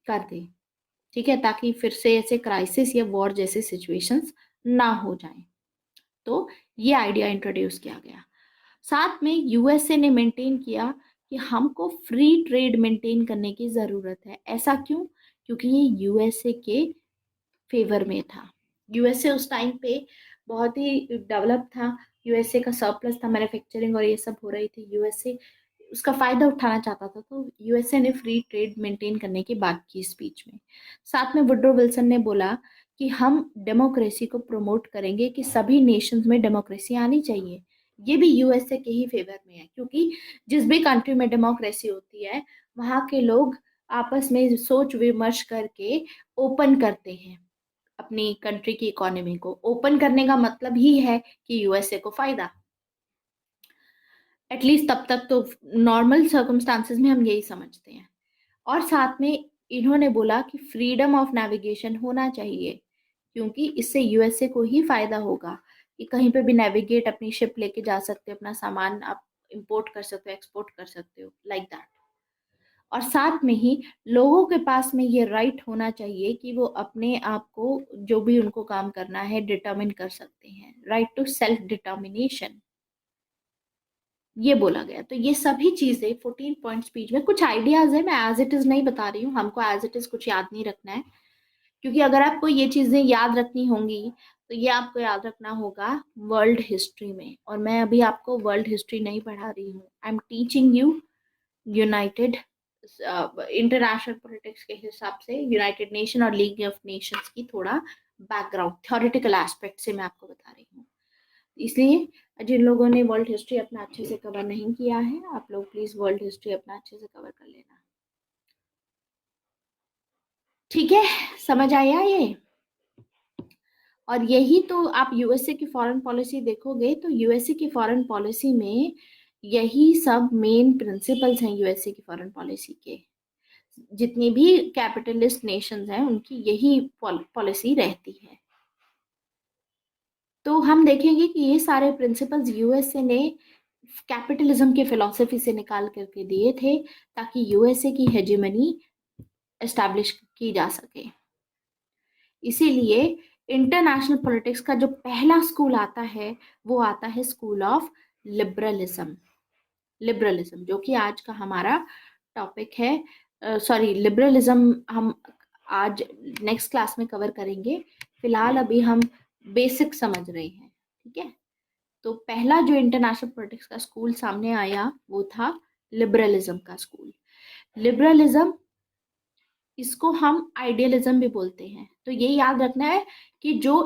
A: कर दे, ठीक है, ताकि फिर से ऐसे क्राइसिस या वॉर जैसे सिचुएशंस ना हो जाएं। तो ये आइडिया इंट्रोड्यूस किया गया। साथ में यूएसए ने मेंटेन किया कि हमको फ्री ट्रेड मेंटेन करने की ज़रूरत है। ऐसा क्यों? क्योंकि ये यूएसए के फेवर में था। यूएसए उस टाइम पे बहुत ही डेवलप था, यूएसए का सरप्लस था, मैन्युफैक्चरिंग और ये सब हो रही थी, यूएसए उसका फायदा उठाना चाहता था, तो यूएसए ने फ्री ट्रेड मेंटेन करने की बात की स्पीच में। साथ में वुड्रो विल्सन ने बोला कि हम डेमोक्रेसी को प्रमोट करेंगे, कि सभी नेशंस में डेमोक्रेसी आनी चाहिए। ये भी यूएसए के ही फेवर में है, क्योंकि जिस भी कंट्री में डेमोक्रेसी होती है वहाँ के लोग आपस में सोच विमर्श करके ओपन करते हैं। अपनी कंट्री की इकोनॉमी को ओपन करने का मतलब ही है कि यूएसए को फायदा। एटलीस्ट तब तक तो नॉर्मल सर्कमस्टांसेस में हम यही समझते हैं। और साथ में इन्होंने बोला कि फ्रीडम ऑफ नेविगेशन होना चाहिए, क्योंकि इससे यूएसए को ही फायदा होगा, कि कहीं पे भी नेविगेट अपनी शिप लेके जा सकते हो, अपना सामान आप इंपोर्ट कर सकते हो, एक्सपोर्ट कर सकते हो, लाइक दैट। और साथ में ही लोगों के पास में ये राइट होना चाहिए कि वो अपने आप को जो भी उनको काम करना है डिटर्मिन कर सकते हैं, राइट टू सेल्फ डिटर्मिनेशन, ये बोला गया। तो ये सभी चीजें 14 पॉइंट स्पीच में कुछ आइडियाज है, मैं एज इट इज नहीं बता रही हूँ, हमको एज इट इज कुछ याद नहीं रखना है, क्योंकि अगर आपको ये चीजें याद रखनी होंगी तो ये आपको याद रखना होगा वर्ल्ड हिस्ट्री में, और मैं अभी आपको वर्ल्ड हिस्ट्री नहीं पढ़ा रही हूँ, I am teaching you United international politics के हिसाब से यूनाइटेड नेशन और लीग ऑफ नेशंस की थोड़ा बैकग्राउंड थ्योरेटिकल एस्पेक्ट से मैं आपको बता रही हूँ। इसलिए जिन लोगों ने वर्ल्ड हिस्ट्री अपना अच्छे से कवर नहीं किया है, आप लोग प्लीज वर्ल्ड हिस्ट्री अपना अच्छे से कवर कर लेना, ठीक है? समझ आया ये? और यही तो आप यूएसए की फॉरेन पॉलिसी देखोगे तो यूएसए की फॉरेन पॉलिसी में यही सब मेन प्रिंसिपल्स हैं यूएसए की फॉरेन पॉलिसी के। जितनी भी कैपिटलिस्ट नेशंस हैं उनकी यही पॉलिसी रहती है। तो हम देखेंगे कि ये सारे प्रिंसिपल्स यूएसए ने कैपिटलिज्म के फिलॉसफी से निकाल करके दिए थे, ताकि यूएसए की हेजेमनी एस्टैब्लिश की जा सके। इसीलिए इंटरनेशनल पॉलिटिक्स का जो पहला स्कूल आता है वो आता है स्कूल ऑफ लिबरलिज्म। लिबरलिज्म जो कि आज का हमारा टॉपिक है, सॉरी लिबरलिज्म हम आज नेक्स्ट क्लास में कवर करेंगे, फिलहाल अभी हम बेसिक समझ रहे हैं, ठीक है? तो पहला जो इंटरनेशनल पॉलिटिक्स का स्कूल सामने आया वो था लिबरलिज्म का स्कूल। लिबरलिज्म, इसको हम आइडियलिज्म भी बोलते हैं। तो ये याद रखना है कि जो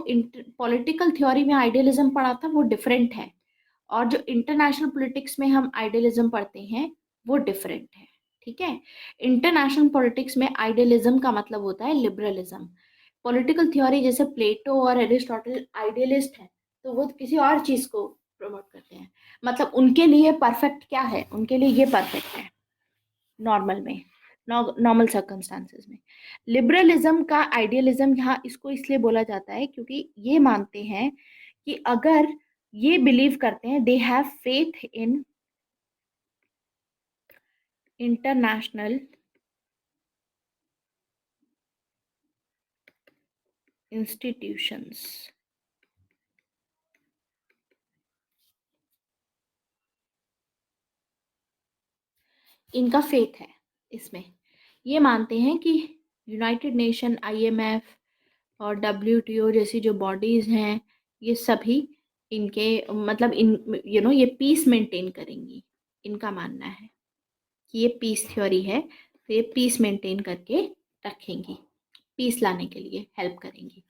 A: पॉलिटिकल थ्योरी में आइडियलिज्म पढ़ा था वो डिफरेंट है, और जो इंटरनेशनल पॉलिटिक्स में हम आइडियलिज्म पढ़ते हैं वो डिफरेंट है, ठीक है? इंटरनेशनल पॉलिटिक्स में आइडियलिज्म का मतलब होता है लिबरलिज्म। पॉलिटिकल थ्योरी जैसे प्लेटो और एरिस्टोटल आइडियलिस्ट है, तो वो किसी और चीज को प्रमोट करते हैं, मतलब उनके लिए परफेक्ट क्या है, उनके लिए ये परफेक्ट है नॉर्मल में, नॉर्मल सर्कमस्टांसेस में। लिबरलिज्म का आइडियलिज्म यहाँ इसको इसलिए बोला जाता है क्योंकि ये मानते हैं कि अगर ये बिलीव करते हैं, they have faith in international institutions, इनका फेथ है इसमें। ये मानते हैं कि यूनाइटेड नेशन, आईएमएफ और डब्ल्यूटीओ जैसी जो बॉडीज हैं ये सभी इनके मतलब इन ये पीस मेंटेन करेंगी। इनका मानना है कि ये पीस थ्योरी है, तो ये पीस मेंटेन करके रखेंगी, पीस लाने के लिए हेल्प करेंगी।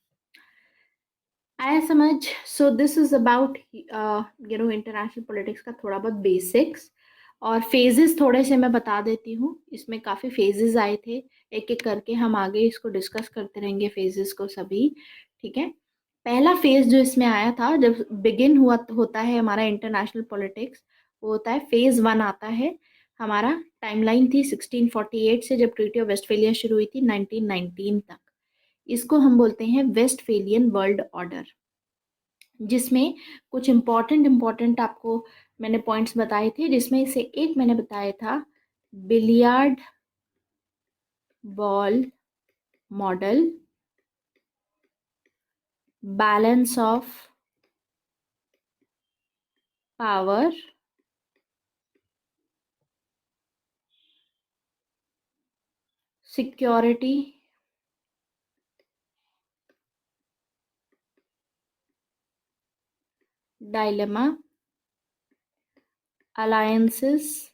A: आया समझ? सो this is about international politics का थोड़ा बहुत बेसिक्स। और फेजेस थोड़े से मैं बता देती हूँ, इसमें काफ़ी फेजेस आए थे, एक एक करके हम आगे इसको डिस्कस करते रहेंगे फेजेस को सभी, ठीक है? पहला फेज जो इसमें आया था जब बिगिन हुआ होता है हमारा इंटरनेशनल पॉलिटिक्स, वो होता है फेज वन आता है हमारा। टाइमलाइन थी 1648 से जब ट्रीटी ऑफ वेस्टफेलिया शुरू हुई थी 1919 तक। इसको हम बोलते हैं वेस्टफेलियन वर्ल्ड ऑर्डर, जिसमें कुछ इम्पोर्टेंट आपको मैंने पॉइंट्स बताए थे, जिसमें से एक मैंने बताया था billiard ball model, balance of power, security, dilemma, alliances,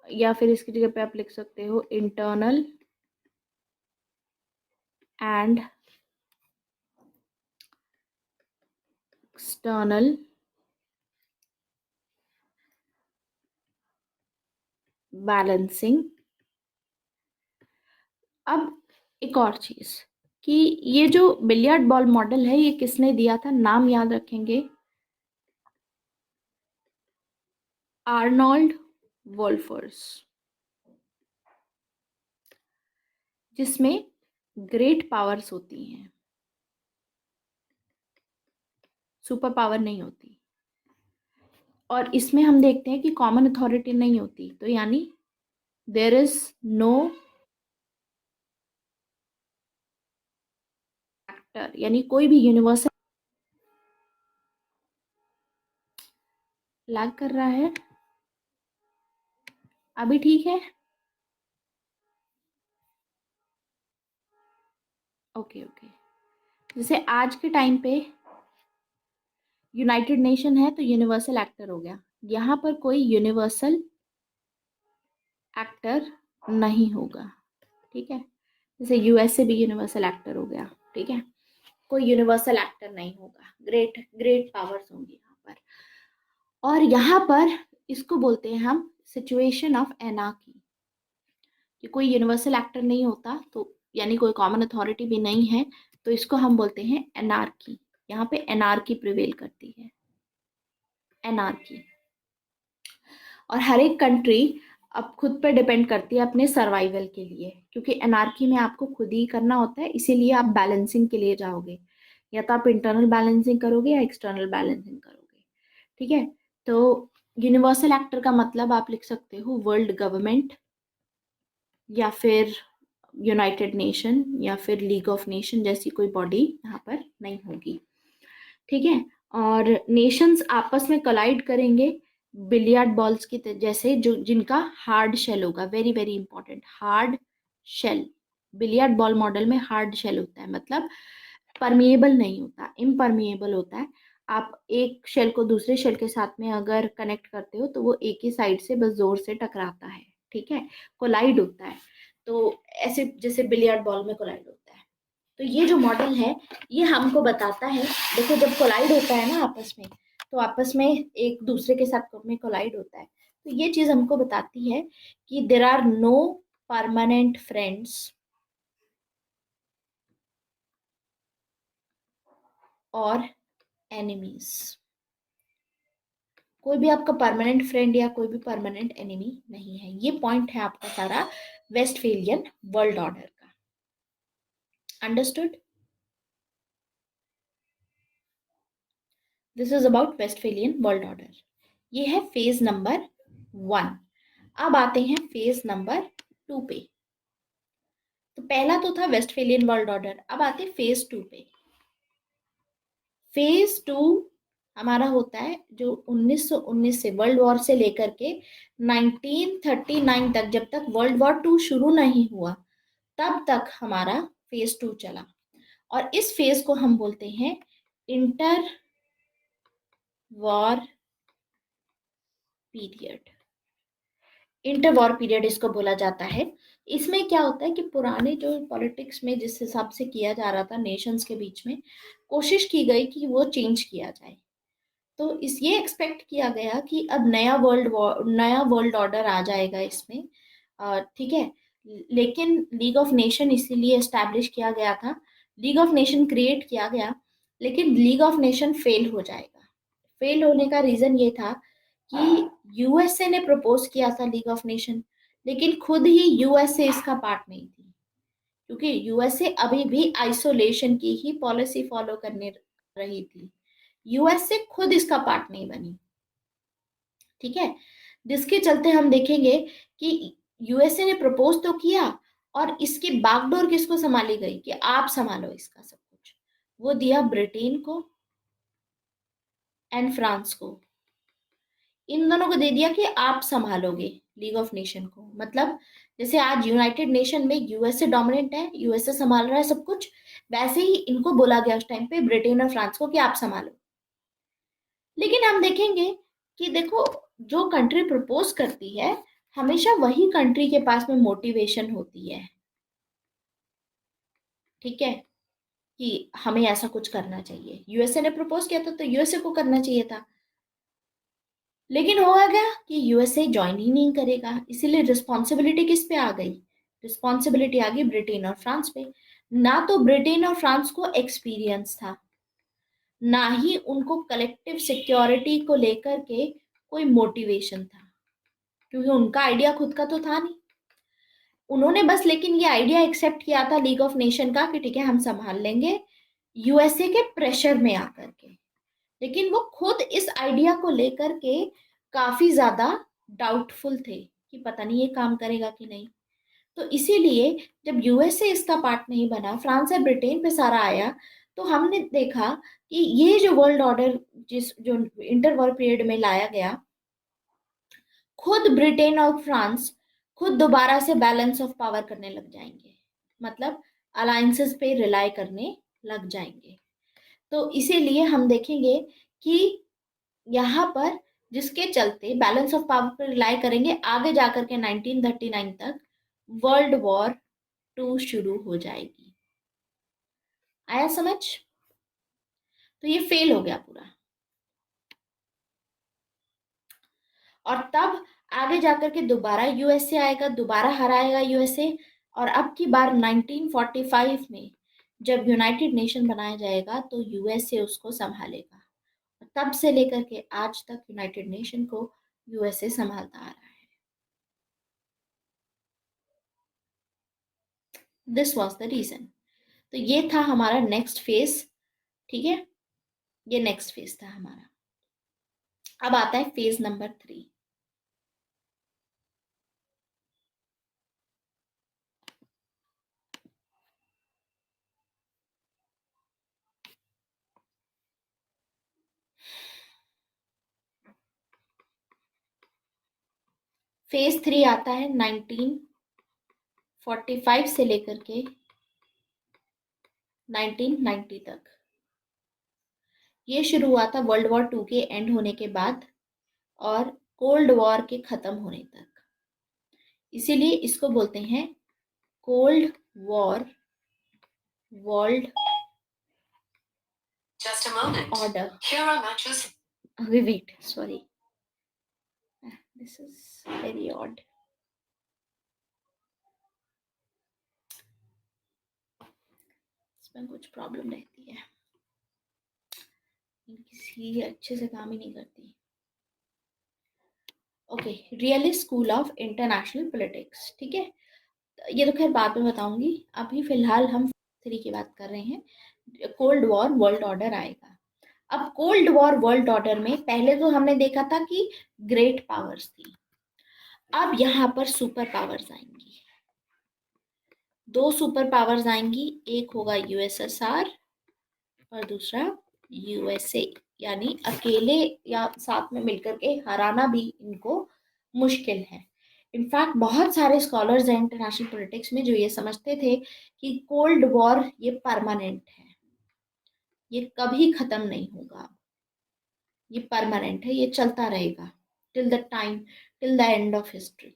A: या फिर इसकी जगह पे आप लिख सकते हो इंटरनल एंड एक्सटर्नल बैलेंसिंग। अब एक और चीज कि ये जो बिलियर्ड बॉल मॉडल है ये किसने दिया था, नाम याद रखेंगे, आर्नोल्ड वोल्फर्स, जिसमें ग्रेट पावर्स होती हैं, सुपर पावर नहीं होती। और इसमें हम देखते हैं कि कॉमन अथॉरिटी नहीं होती, तो यानी देयर इज नो एक्टर, यानी कोई भी यूनिवर्सल। लैग कर रहा है, अभी ठीक है? Okay okay. जैसे आज के टाइम पे यूनाइटेड नेशन है तो यूनिवर्सल एक्टर हो गया, यहाँ पर कोई यूनिवर्सल एक्टर नहीं होगा, ठीक है। जैसे यूएसए भी यूनिवर्सल एक्टर हो गया, ठीक है, कोई यूनिवर्सल एक्टर नहीं होगा, ग्रेट ग्रेट पावर्स होंगी यहाँ पर। और यहाँ पर इसको बोलते हैं हम सिचुएशन ऑफ एनार्की, कि कोई यूनिवर्सल एक्टर नहीं होता तो यानी कोई कॉमन अथॉरिटी भी नहीं है, तो इसको हम बोलते हैं एनार्की। यहाँ पे एनार्की प्रिवेल करती है, एनार्की। और हर एक कंट्री अब खुद पे डिपेंड करती है अपने सर्वाइवल के लिए, क्योंकि एनार्की में आपको खुद ही करना होता है, इसीलिए आप बैलेंसिंग के लिए जाओगे, या तो आप इंटरनल बैलेंसिंग करोगे या एक्सटर्नल बैलेंसिंग करोगे, ठीक है। तो यूनिवर्सल एक्टर का मतलब आप लिख सकते हो वर्ल्ड गवर्नमेंट, या फिर यूनाइटेड नेशन, या फिर लीग ऑफ नेशन जैसी कोई बॉडी यहाँ पर नहीं होगी, ठीक है। और नेशंस आपस में कोलाइड करेंगे बिलियर्ड बॉल्स की जैसे, जो जिनका हार्ड शेल होगा, very very important, hard shell. Billiard ball model में हार्ड शेल होता है, मतलब परमिएबल नहीं होता, इम्परमिएबल होता है। आप एक शेल को दूसरे शेल के साथ में अगर कनेक्ट करते हो तो वो एक ही साइड से बस जोर से टकराता है, ठीक है, कोलाइड होता है। तो ऐसे जैसे बिलियर्ड बॉल में कोलाइड होता है। तो ये जो मॉडल है ये हमको बताता है, देखो जब कोलाइड होता है ना आपस में, तो आपस में एक दूसरे के साथ में कोलाइड होता है, तो ये चीज हमको बताती है कि there are no permanent friends और एनिमीज। कोई भी आपका परमानेंट फ्रेंड या कोई भी परमानेंट एनिमी नहीं है। ये पॉइंट है आपका सारा वेस्टफेलियन वर्ल्ड ऑर्डर का। Understood? This is about Westphalian world order. ये है फेज नंबर 1। अब आते हैं फेज नंबर 2 पे। तो पहला तो था वेस्टफेलियन वर्ल्ड ऑर्डर, अब आते हैं फेज 2 पे। फेज 2 हमारा होता है जो 1919 से, वर्ल्ड वॉर से लेकर के 1939 तक, जब तक वर्ल्ड वॉर 2 शुरू नहीं हुआ तब तक हमारा फेज 2 चला। और इस फेज को हम बोलते हैं inter war period. Inter war period इसको बोला जाता है। इसमें क्या होता है कि पुराने जो पॉलिटिक्स में जिस हिसाब से किया जा रहा था नेशंस के बीच में, कोशिश की गई कि वो चेंज किया जाए। तो इस ये एक्सपेक्ट किया गया कि अब नया वर्ल्ड ऑर्डर आ जाएगा इसमें, ठीक है। लेकिन लीग ऑफ नेशन इसीलिए एस्टैब्लिश किया गया था, लीग ऑफ नेशन क्रिएट किया गया, लेकिन लीग ऑफ नेशन फेल हो जाएगा। फेल होने का रीजन ये था कि यूएसए ने प्रपोज किया था लीग ऑफ नेशन, लेकिन खुद ही यूएसए इसका पार्ट नहीं थी, क्योंकि यूएसए अभी भी आइसोलेशन की ही पॉलिसी फॉलो करने रही थी। यूएसए खुद इसका पार्ट नहीं बनी, ठीक है। जिसके चलते हम देखेंगे कि यूएसए ने प्रपोज तो किया, और इसकी बागडोर किसको संभाली गई कि आप संभालो इसका सब कुछ, वो दिया ब्रिटेन को एंड फ्रांस को। इन दोनों को दे दिया कि आप संभालोगे लीग ऑफ नेशन को। मतलब जैसे आज यूनाइटेड नेशन में यूएसए डोमिनेंट है, यूएसए संभाल रहा है सब कुछ, वैसे ही इनको बोला गया उस टाइम पे ब्रिटेन और फ्रांस को कि आप संभालो। लेकिन हम देखेंगे कि देखो, जो कंट्री प्रपोज करती है हमेशा वही कंट्री के पास में मोटिवेशन होती है, ठीक है, कि हमें ऐसा कुछ करना चाहिए। यूएसए ने प्रपोज किया था तो यूएसए को करना चाहिए था। लेकिन होगा क्या कि यूएसए ज्वाइन ही नहीं करेगा, इसीलिए रिस्पॉन्सिबिलिटी किस पे आ गई? रिस्पॉन्सिबिलिटी आ गई ब्रिटेन और फ्रांस पे। ना तो ब्रिटेन और फ्रांस को एक्सपीरियंस था, ना ही उनको कलेक्टिव सिक्योरिटी को लेकर के कोई मोटिवेशन था, क्योंकि उनका आइडिया खुद का तो था नहीं। उन्होंने बस लेकिन ये आइडिया एक्सेप्ट किया था लीग ऑफ नेशन का कि ठीक है हम संभाल लेंगे, यूएसए के प्रेशर में आकर के। लेकिन वो खुद इस आइडिया को लेकर के काफी ज्यादा डाउटफुल थे कि पता नहीं ये काम करेगा कि नहीं। तो इसीलिए जब यूएसए इसका पार्ट नहीं बना, फ्रांस और ब्रिटेन पे सारा आया, तो हमने देखा कि ये जो वर्ल्ड ऑर्डर जिस जो इंटर वॉर पीरियड में लाया गया, खुद ब्रिटेन और फ्रांस खुद दोबारा से बैलेंस ऑफ पावर करने लग जाएंगे, मतलब अलायंसेस पे रिलाई करने लग जाएंगे। तो इसीलिए हम देखेंगे कि यहाँ पर जिसके चलते बैलेंस ऑफ पावर पर रिलाई करेंगे, आगे जाकर के 1939 तक वर्ल्ड वॉर टू शुरू हो जाएगी। आया समझ? तो ये फेल हो गया पूरा। और तब आगे जाकर के दोबारा यूएसए आएगा, दोबारा हराएगा यूएसए। और अब की बार 1945 में जब यूनाइटेड नेशन बनाया जाएगा तो यूएसए उसको संभालेगा। तब से लेकर के आज तक यूनाइटेड नेशन को यूएसए संभालता आ रहा है। This was the reason. तो ये था हमारा नेक्स्ट फेज, ठीक है, ये नेक्स्ट फेज था हमारा। अब आता है फेज नंबर 3। फेज 3 आता है 1945 से लेकर के 1990 तक। ये शुरू हुआ था वर्ल्ड वॉर 2 के एंड होने के बाद और कोल्ड वॉर के खत्म होने तक। इसीलिए इसको बोलते हैं cold war world order. Wait, sorry, this is very odd. इसमें कुछ प्रॉब्लम रहती है, किसी अच्छे से काम ही नहीं करती। Okay, realist school of international politics, ठीक है, ये तो खैर बाद में बताऊंगी। अभी फिलहाल हम 3 की बात कर रहे हैं, कोल्ड वॉर वर्ल्ड ऑर्डर आएगा। अब कोल्ड वॉर वर्ल्ड ऑर्डर में पहले तो हमने देखा था कि ग्रेट पावर्स थी, अब यहाँ पर सुपर पावर्स आएंगी। 2 सुपर पावर्स आएंगी, एक होगा यूएसएसआर और दूसरा यूएसए। यानी अकेले या साथ में मिलकर के हराना भी इनको मुश्किल है। इनफैक्ट बहुत सारे स्कॉलर्स हैं इंटरनेशनल पॉलिटिक्स में जो ये समझते थे कि कोल्ड वॉर ये परमानेंट है, ये कभी खत्म नहीं होगा, ये परमानेंट है, ये चलता रहेगा till the time, till the end of history.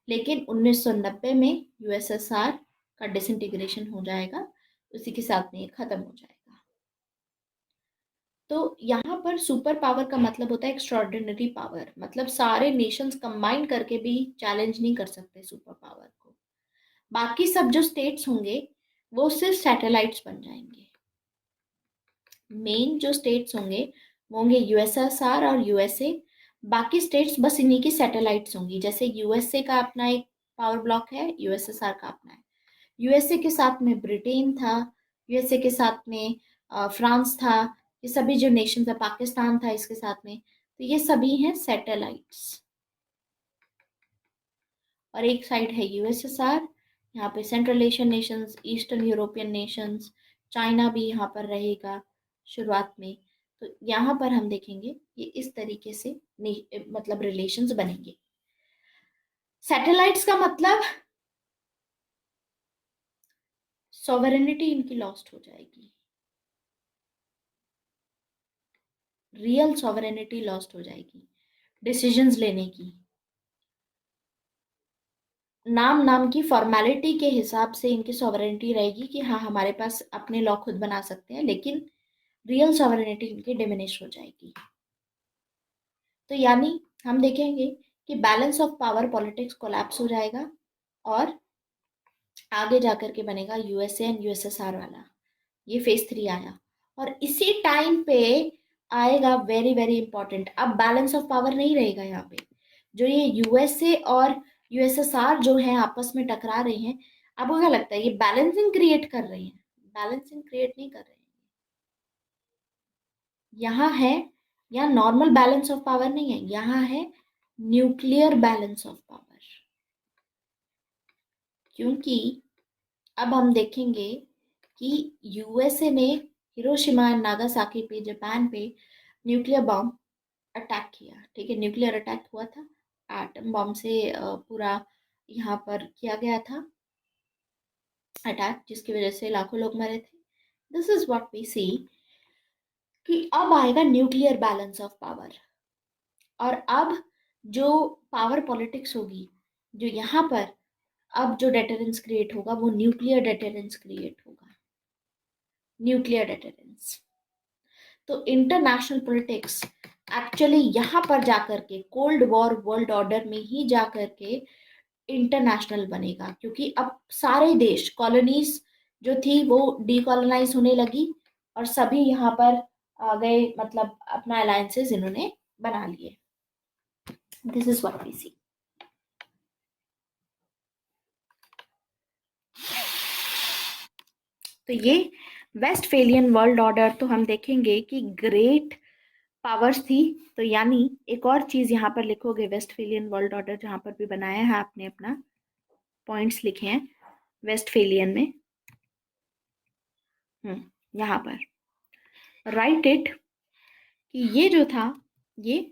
A: लेकिन 1990 में यूएसएसआर का डिसइंटीग्रेशन हो जाएगा, उसी के साथ में ये खत्म हो जाएगा। तो यहाँ पर सुपर पावर का मतलब होता है एक्स्ट्रॉर्डिनरी पावर, मतलब सारे नेशंस कंबाइन करके भी चैलेंज नहीं कर सकते सुपर पावर को। बाकी सब जो स्टेट्स होंगे वो सिर्फ सैटेलाइट्स बन जाएंगे। मेन जो स्टेट्स होंगे वो होंगे यूएसएसआर और यूएसए, बाकी स्टेट्स बस इन्हीं की सैटेलाइट्स होंगी। जैसे यूएसए का अपना एक पावर ब्लॉक है, यूएसएसआर का अपना है, यूएसए के साथ में ब्रिटेन था, यूएसए के साथ में फ्रांस था, ये सभी जो नेशन था, पाकिस्तान था इसके साथ में, तो ये सभी हैं सैटेलाइट्स। और एक साइड है यूएसएसआर यहाँ पे central Asian Nations, eastern European Nations, China भी यहाँ पर रहेगा शुरुआत में। तो यहाँ पर हम देखेंगे कि इस तरीके से मतलब रिलेशंस बनेंगे। सैटेलाइट्स का मतलब सॉवरेनिटी इनकी लॉस्ट हो जाएगी, रियल सॉवरेनिटी लॉस्ट हो जाएगी डिसीजंस लेने की। नाम नाम की फॉर्मेलिटी के हिसाब से इनकी सॉवरेनिटी रहेगी कि हाँ हमारे पास अपने लॉ खुद बना सकते हैं, लेकिन रियल सॉवरेनिटी इनकी डिमिनिश हो जाएगी। तो यानी हम देखेंगे कि balance of power politics collapse हो जाएगा और आगे जाकर के बनेगा यूएसए एंड यूएसएसआर वाला। ये फेज 3 आया और इसी टाइम पे आएगा वेरी वेरी इंपॉर्टेंट, अब बैलेंस ऑफ पावर नहीं रहेगा यहाँ पे। जो ये यूएसए और यूएसएसआर जो है आपस में टकरा रहे हैं, आपको क्या लगता है ये बैलेंसिंग क्रिएट कर रहे हैं? बैलेंसिंग क्रिएट नहीं कर रहे हैं। यहाँ है, यहाँ नॉर्मल बैलेंस ऑफ पावर नहीं है, यहाँ है न्यूक्लियर बैलेंस ऑफ पावर। क्योंकि अब हम देखेंगे कि यूएसए ने हिरोशिमा एंड नागासाकी पे, जापान पे न्यूक्लियर बॉम्ब अटैक किया। ठीक है, न्यूक्लियर अटैक हुआ था, एटम बॉम्ब से पूरा यहाँ पर किया गया था अटैक, जिसकी वजह से लाखों लोग मरे थे। दिस इज व्हाट वी सी कि अब आएगा न्यूक्लियर बैलेंस ऑफ पावर। और अब जो पावर पॉलिटिक्स होगी, जो यहाँ पर अब जो डेटरेंस क्रिएट होगा वो न्यूक्लियर डेटरेंस क्रिएट होगा, न्यूक्लियर डेटरेंस। तो इंटरनेशनल पॉलिटिक्स एक्चुअली यहाँ पर जाकर के कोल्ड वॉर वर्ल्ड ऑर्डर में ही जाकर के इंटरनेशनल बनेगा, क्योंकि अब सारे देश कॉलोनीज जो थी वो डीकॉलोनाइज होने लगी और सभी यहाँ पर आ गए, मतलब अपना अलायंसेस इन्होंने बना लिए। दिस इज व्हाट वी सी। तो ये वेस्टफेलियन वर्ल्ड ऑर्डर तो हम देखेंगे कि ग्रेट पावर्स थी। तो यानी एक और चीज यहाँ पर लिखोगे, वेस्टफेलियन वर्ल्ड ऑर्डर जहाँ पर भी बनाया है आपने, अपना पॉइंट्स लिखे हैं वेस्टफेलियन में, यहाँ पर राइट इट कि ये जो था ये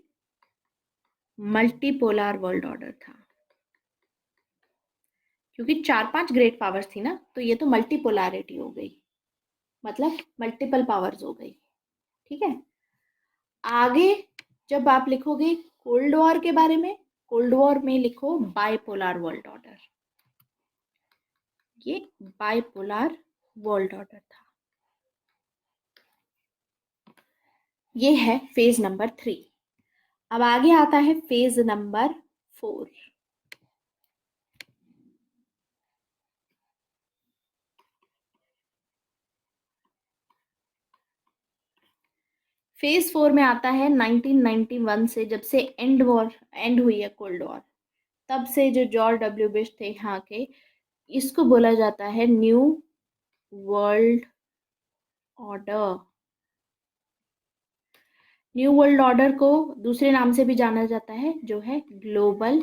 A: मल्टीपोलर वर्ल्ड ऑर्डर था, क्योंकि 4-5 ग्रेट पावर्स थी ना, तो ये तो मल्टीपोलैरिटी हो गई, मतलब मल्टीपल पावर्स हो गई। ठीक है, आगे जब आप लिखोगे कोल्ड वॉर के बारे में, कोल्ड वॉर में लिखो बाइपोलर वर्ल्ड ऑर्डर। ये बाइपोलर वर्ल्ड ऑर्डर था। ये है फेज नंबर 3। अब आगे आता है फेज नंबर 4। फेज 4 में आता है 1991 से, जब से एंड हुई है कोल्ड वॉर, तब से जो जॉर्ज डब्ल्यू बुश थे यहाँ के, इसको बोला जाता है new world order. New world order को दूसरे नाम से भी जाना जाता है, जो है ग्लोबल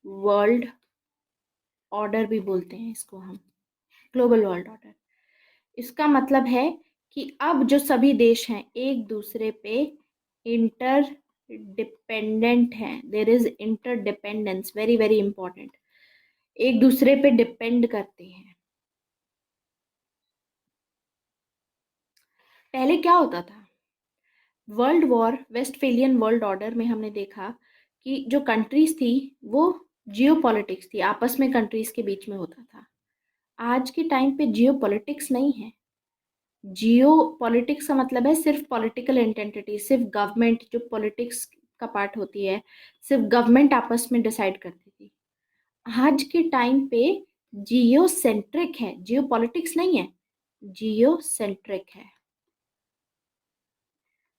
A: वर्ल्ड ऑर्डर भी बोलते हैं इसको हम, ग्लोबल वर्ल्ड ऑर्डर। इसका मतलब है कि अब जो सभी देश हैं एक दूसरे पे इंटर डिपेंडेंट हैं, there is interdependence, very very important, एक दूसरे पे डिपेंड करते हैं। पहले क्या होता था, world war Westphalian world order में हमने देखा कि जो कंट्रीज थी वो जियो पॉलिटिक्स थी, आपस में कंट्रीज के बीच में होता था। आज के टाइम पे जियो पॉलिटिक्स नहीं है। जियो पॉलिटिक्स का मतलब है सिर्फ पॉलिटिकल एंटिटी, सिर्फ गवर्नमेंट जो पॉलिटिक्स का पार्ट होती है, सिर्फ गवर्नमेंट आपस में डिसाइड करती थी। आज के टाइम पे जियो सेंट्रिक है, जियो पॉलिटिक्स नहीं है, जियो सेंट्रिक है।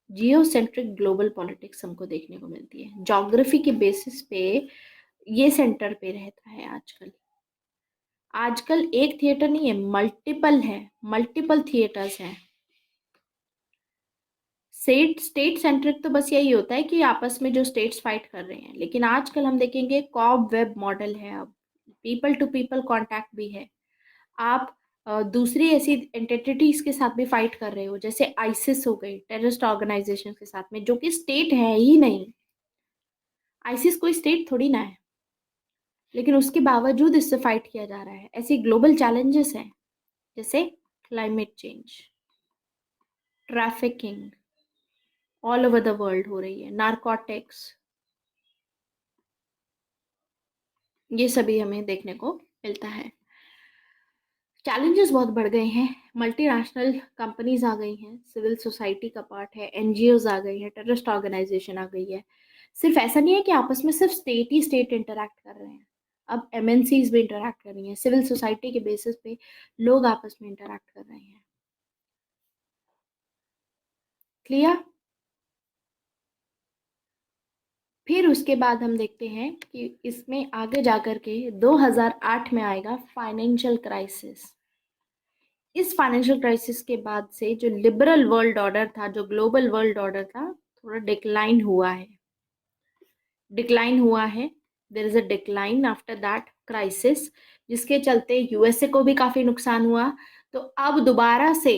A: जियो सेंट्रिक ग्लोबल पॉलिटिक्स हमको देखने को मिलती है, ज्योग्राफी के बेसिस पे ये सेंटर पे रहता है आजकल। आजकल एक थिएटर नहीं है, मल्टीपल है, मल्टीपल थिएटर्स हैं। स्टेट सेंट्रिक तो बस यही होता है कि आपस में जो स्टेट्स फाइट कर रहे हैं, लेकिन आजकल हम देखेंगे कॉब वेब मॉडल है अब, पीपल टू पीपल कांटेक्ट भी है। आप दूसरी ऐसी एंटिटीज के साथ भी फाइट कर रहे हो, जैसे आईसिस हो गई, टेररिस्ट ऑर्गेनाइजेशन के साथ में, जो कि स्टेट है ही नहीं। आईसिस कोई स्टेट थोड़ी ना है, लेकिन उसके बावजूद इससे फाइट किया जा रहा है। ऐसी ग्लोबल चैलेंजेस हैं जैसे climate change, trafficking all over the world हो रही है, नारकोटिक्स, ये सभी हमें देखने को मिलता है। चैलेंजेस बहुत बढ़ गए हैं, मल्टीनेशनल कंपनीज आ गई हैं, सिविल सोसाइटी का पार्ट है, एनजीओज आ गई हैं, टेररिस्ट ऑर्गेनाइजेशन आ गई है। सिर्फ ऐसा नहीं है कि आपस में सिर्फ स्टेट ही स्टेट इंटरैक्ट कर रहे हैं, अब एमएनसीज भी इंटरैक्ट कर रही हैं, सिविल सोसाइटी के बेसिस पे लोग आपस में इंटरैक्ट कर रहे हैं। क्लियर? फिर उसके बाद हम देखते हैं कि इसमें आगे जाकर के 2008 में आएगा फाइनेंशियल क्राइसिस। इस फाइनेंशियल क्राइसिस के बाद से जो लिबरल वर्ल्ड ऑर्डर था, जो ग्लोबल वर्ल्ड ऑर्डर था, थोड़ा डिक्लाइन हुआ है। There is a decline after that crisis, जिसके चलते यूएसए को भी काफी नुकसान हुआ। तो अब दोबारा से,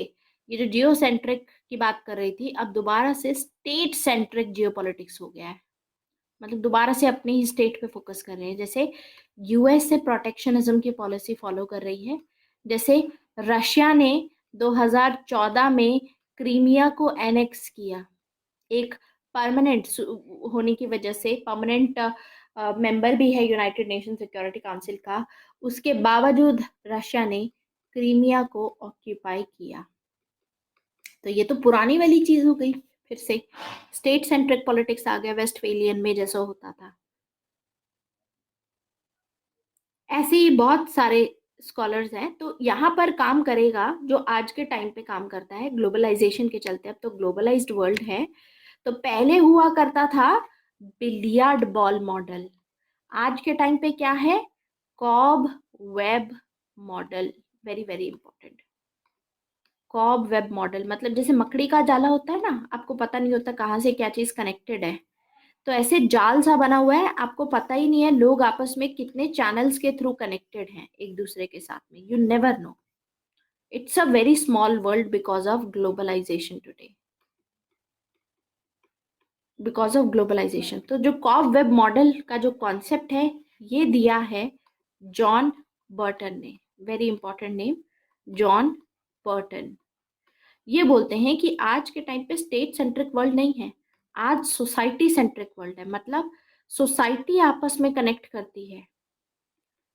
A: ये जो जियो सेंट्रिक की बात कर रही थी, अब दोबारा से स्टेट सेंट्रिक जियो पॉलिटिक्स हो गया है। मतलब दोबारा से अपनी ही स्टेट पे फोकस कर रहे हैं। जैसे यूएस से प्रोटेक्शनिज्म की पॉलिसी फॉलो कर रही है, जैसे रशिया ने 2014 में क्रीमिया को एनेक्स किया, एक परमानेंट होने की वजह से, परमानेंट मेंबर भी है यूनाइटेड नेशन सिक्योरिटी काउंसिल का, उसके बावजूद रशिया ने क्रीमिया को ऑक्यूपाई किया। तो ये तो पुरानी वाली चीज हो गई, फिर से स्टेट सेंट्रिक पॉलिटिक्स आ गया, वेस्टफेलियन में जैसा होता था। ऐसे ही बहुत सारे स्कॉलर्स हैं। तो यहाँ पर काम करेगा जो आज के टाइम पे काम करता है ग्लोबलाइजेशन के चलते, अब तो ग्लोबलाइज्ड वर्ल्ड है। तो पहले हुआ करता था बिलियर्ड बॉल मॉडल, आज के टाइम पे क्या है? Cobweb model. Very very important. Cobweb model मतलब जैसे मकड़ी का जाला होता है ना, आपको पता नहीं होता कहाँ से क्या चीज कनेक्टेड है, तो ऐसे जाल सा बना हुआ है, आपको पता ही नहीं है लोग आपस में कितने चैनल्स के थ्रू कनेक्टेड हैं एक दूसरे के साथ में, you never know. It's a very small world because of globalisation today, because of globalisation. तो जो कॉब वेब मॉडल का जो कॉन्सेप्ट है, ये दिया है जॉन बर्टन ने। Very important name, John Burton. ये बोलते हैं कि आज के टाइम पे स्टेट सेंट्रिक वर्ल्ड नहीं है, आज सोसाइटी सेंट्रिक वर्ल्ड है। मतलब सोसाइटी आपस में कनेक्ट करती है,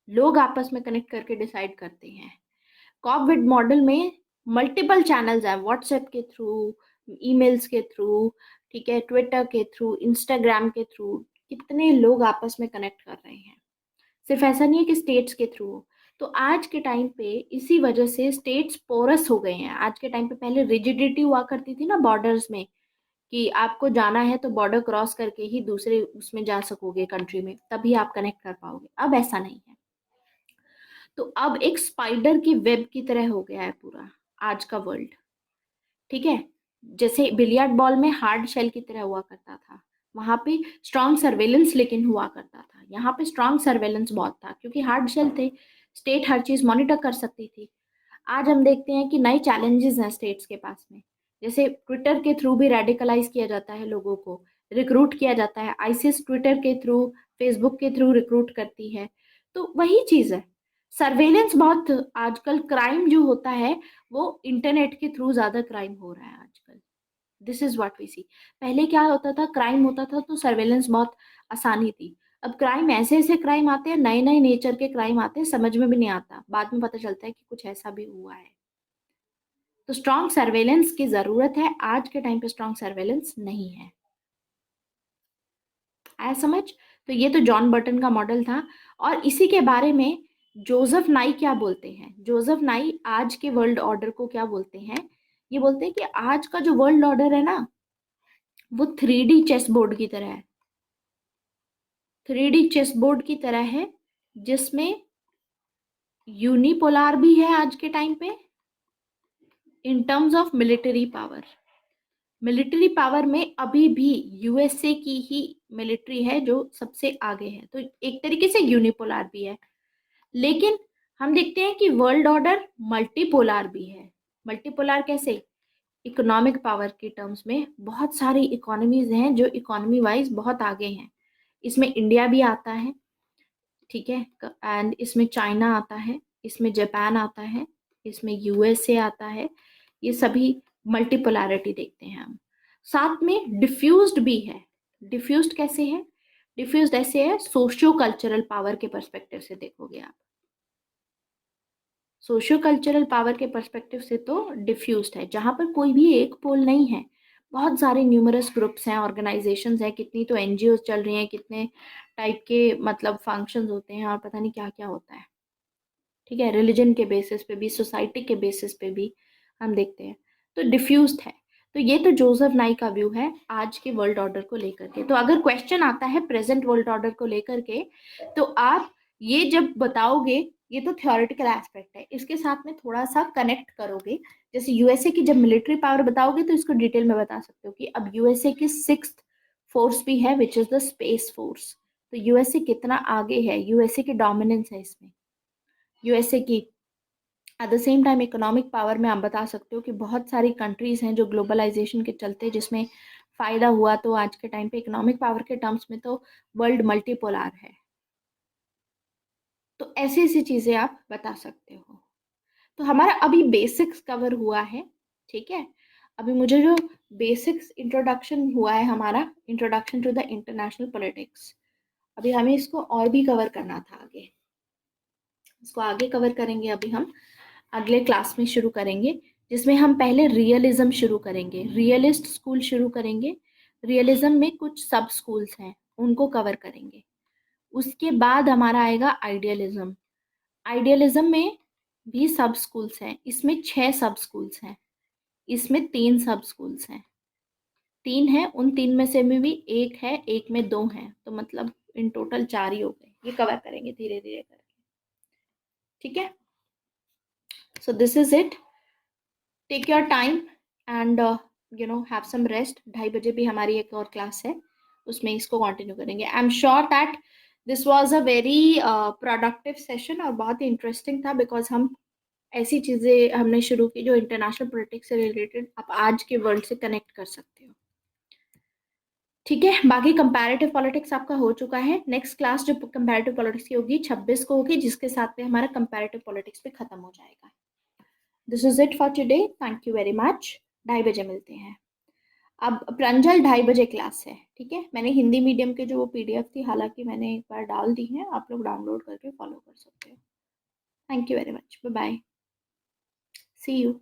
A: लोग आपस में कनेक्ट करके डिसाइड करते हैं। कॉविड मॉडल में मल्टीपल चैनल्स हैं, व्हाट्सएप के थ्रू, ईमेल्स के थ्रू, ठीक है, ट्विटर के थ्रू, इंस्टाग्राम के थ्रू, कितने लोग आपस में कनेक्ट कर रहे हैं। सिर्फ ऐसा नहीं है कि स्टेट्स के थ्रू हो। तो आज के टाइम पे इसी वजह से स्टेट्स पोरस हो गए हैं। आज के टाइम पे पहले रिजिडिटी हुआ करती थी ना बॉर्डर्स में, कि आपको जाना है तो बॉर्डर क्रॉस करके ही दूसरे उसमें जा सकोगे, कंट्री में, तभी आप कनेक्ट कर पाओगे। अब ऐसा नहीं है। तो अब एक स्पाइडर की वेब की तरह हो गया है पूरा आज का वर्ल्ड, ठीक है। जैसे बिलियर्ड बॉल में हार्ड शेल की तरह हुआ करता था, वहां पे स्ट्रांग सर्वेलेंस लेकिन हुआ करता था, यहाँ पे स्ट्रांग सर्वेलेंस बहुत था क्योंकि हार्ड शेल थे, स्टेट हर चीज मॉनिटर कर सकती थी। आज हम देखते हैं कि नए चैलेंजेस हैं स्टेट्स के पास में, जैसे ट्विटर के थ्रू भी रेडिकलाइज किया जाता है, लोगों को रिक्रूट किया जाता है, आईसिस ट्विटर के थ्रू, फेसबुक के थ्रू रिक्रूट करती है। तो वही चीज है, सर्वेलेंस बहुत, आजकल क्राइम जो होता है वो इंटरनेट के थ्रू ज्यादा क्राइम हो रहा है आजकल। दिस इज व्हाट वी सी। पहले क्या होता था, क्राइम होता था तो सर्वेलेंस बहुत आसानी थी। अब क्राइम, ऐसे ऐसे क्राइम आते हैं, नए नए नेचर के क्राइम आते हैं, समझ में भी नहीं आता, बाद में पता चलता है कि कुछ ऐसा भी हुआ है। तो स्ट्रॉन्ग सर्वेलेंस की जरूरत है, आज के टाइम पे स्ट्रॉन्ग सर्वेलेंस नहीं है। आया समझ? तो ये तो जॉन बर्टन का मॉडल था। और इसी के बारे में जोसेफ नाई क्या बोलते हैं? जोसेफ नाई आज के वर्ल्ड ऑर्डर को क्या बोलते हैं? ये बोलते हैं कि आज का जो वर्ल्ड ऑर्डर है ना, वो 3D चेस बोर्ड की तरह है। 3D चेस बोर्ड की तरह है, जिसमें यूनिपोलार भी है आज के टाइम पे in terms of military power. Military power में अभी भी यूएसए की ही मिलिट्री है जो सबसे आगे है, तो एक तरीके से यूनिपोलार भी है। लेकिन हम देखते हैं कि वर्ल्ड ऑर्डर मल्टीपोलर भी है। मल्टीपोलर कैसे? इकोनॉमिक पावर के टर्म्स में बहुत सारी इकोनॉमीज हैं जो इकोनॉमी वाइज बहुत आगे हैं। इसमें इंडिया भी आता है, ठीक है, एंड इसमें चाइना आता है, इसमें जापान आता है, इसमें यूएसए आता है। ये सभी मल्टीपोलैरिटी देखते हैं हम। साथ में डिफ्यूज्ड भी है। डिफ्यूज्ड कैसे है? डिफ्यूज्ड ऐसे है, सोशियो कल्चरल पावर के पर्सपेक्टिव से देखोगे आप। सोशियो कल्चरल पावर के पर्सपेक्टिव से तो डिफ्यूज्ड है, जहां पर कोई भी एक पोल नहीं है। बहुत सारे न्यूमरस ग्रुप्स हैं, ऑर्गेनाइजेशंस हैं, कितनी तो एनजीओ चल रही हैं, कितने टाइप के मतलब फंक्शंस होते हैं और पता नहीं क्या क्या होता है, ठीक है, रिलीजन के बेसिस पे भी, सोसाइटी के बेसिस पे भी हम देखते हैं। तो डिफ्यूज्ड है। तो ये तो जोसेफ नाई का व्यू है आज के वर्ल्ड ऑर्डर को लेकर के। तो अगर क्वेश्चन आता है प्रेजेंट वर्ल्ड ऑर्डर को लेकर के, तो आप ये जब बताओगे, ये तो थियोरेटिकल एस्पेक्ट है, इसके साथ में थोड़ा सा कनेक्ट करोगे। जैसे यूएसए की जब मिलिट्री पावर बताओगे तो इसको डिटेल में बता सकते हो कि अब यूएसए की 6th फोर्स भी है which is the space force. तो यूएसए कितना आगे है, यूएसए की डोमिनेंस है इसमें, यूएसए की। At the same time economic power में आप बता सकते हो कि बहुत सारी कंट्रीज हैं जो ग्लोबलाइजेशन के चलते जिसमें फायदा हुआ। तो आज के टाइम पे इकोनॉमिक पावर के टर्म्स में तो वर्ल्ड मल्टीपोलर है। तो ऐसी ऐसी चीजें आप बता सकते हो। तो हमारा अभी बेसिक्स कवर हुआ है, ठीक है। अभी मुझे जो बेसिक्स इंट्रोडक्शन हुआ है हमारा, introduction to the international politics, अभी हमें इसको और भी कवर करना था आगे। इसको आगे कवर करेंगे अभी हम अगले क्लास में शुरू करेंगे, जिसमें हम पहले रियलिज्म शुरू करेंगे, रियलिस्ट स्कूल शुरू करेंगे। रियलिज्म में कुछ सब स्कूल्स हैं, उनको कवर करेंगे। उसके बाद हमारा आएगा आइडियलिज्म। आइडियलिज्म में भी सब स्कूल्स हैं, इसमें 6 सब स्कूल्स हैं, इसमें 3 सब स्कूल्स हैं। 3 है, उन 3 में से में भी एक है, एक में 2 हैं, तो मतलब इन टोटल 4 ही हो गए। ये कवर करेंगे धीरे धीरे करके, ठीक है। So this is it. Take your time and have some rest. 2:30 बजे भी हमारी एक और क्लास है, उसमें इसको कंटिन्यू करेंगे। I am sure that this was a very productive session और बहुत ही इंटरेस्टिंग था, बिकॉज हम ऐसी चीज़ें हमने शुरू की जो इंटरनेशनल पॉलिटिक्स से रिलेटेड आप आज के वर्ल्ड से कनेक्ट कर सकते हो, ठीक है। बाकी कंपैरेटिव पॉलिटिक्स आपका हो चुका है। नेक्स्ट क्लास जो कंपैरेटिव पॉलिटिक्स की होगी 26 को होगी, जिसके साथ में हमारा कंपैरेटिव पॉलिटिक्स पे खत्म हो जाएगा। This is it for today, thank you very much. 2:30 बजे मिलते हैं। अब प्रांजल 2:30 बजे क्लास है, ठीक है। मैंने हिंदी मीडियम के जो वो पीडीएफ थी, हालांकि मैंने एक बार डाल दी है, आप लोग डाउनलोड करके फॉलो कर सकते हो। Thank you very much, bye bye, see you.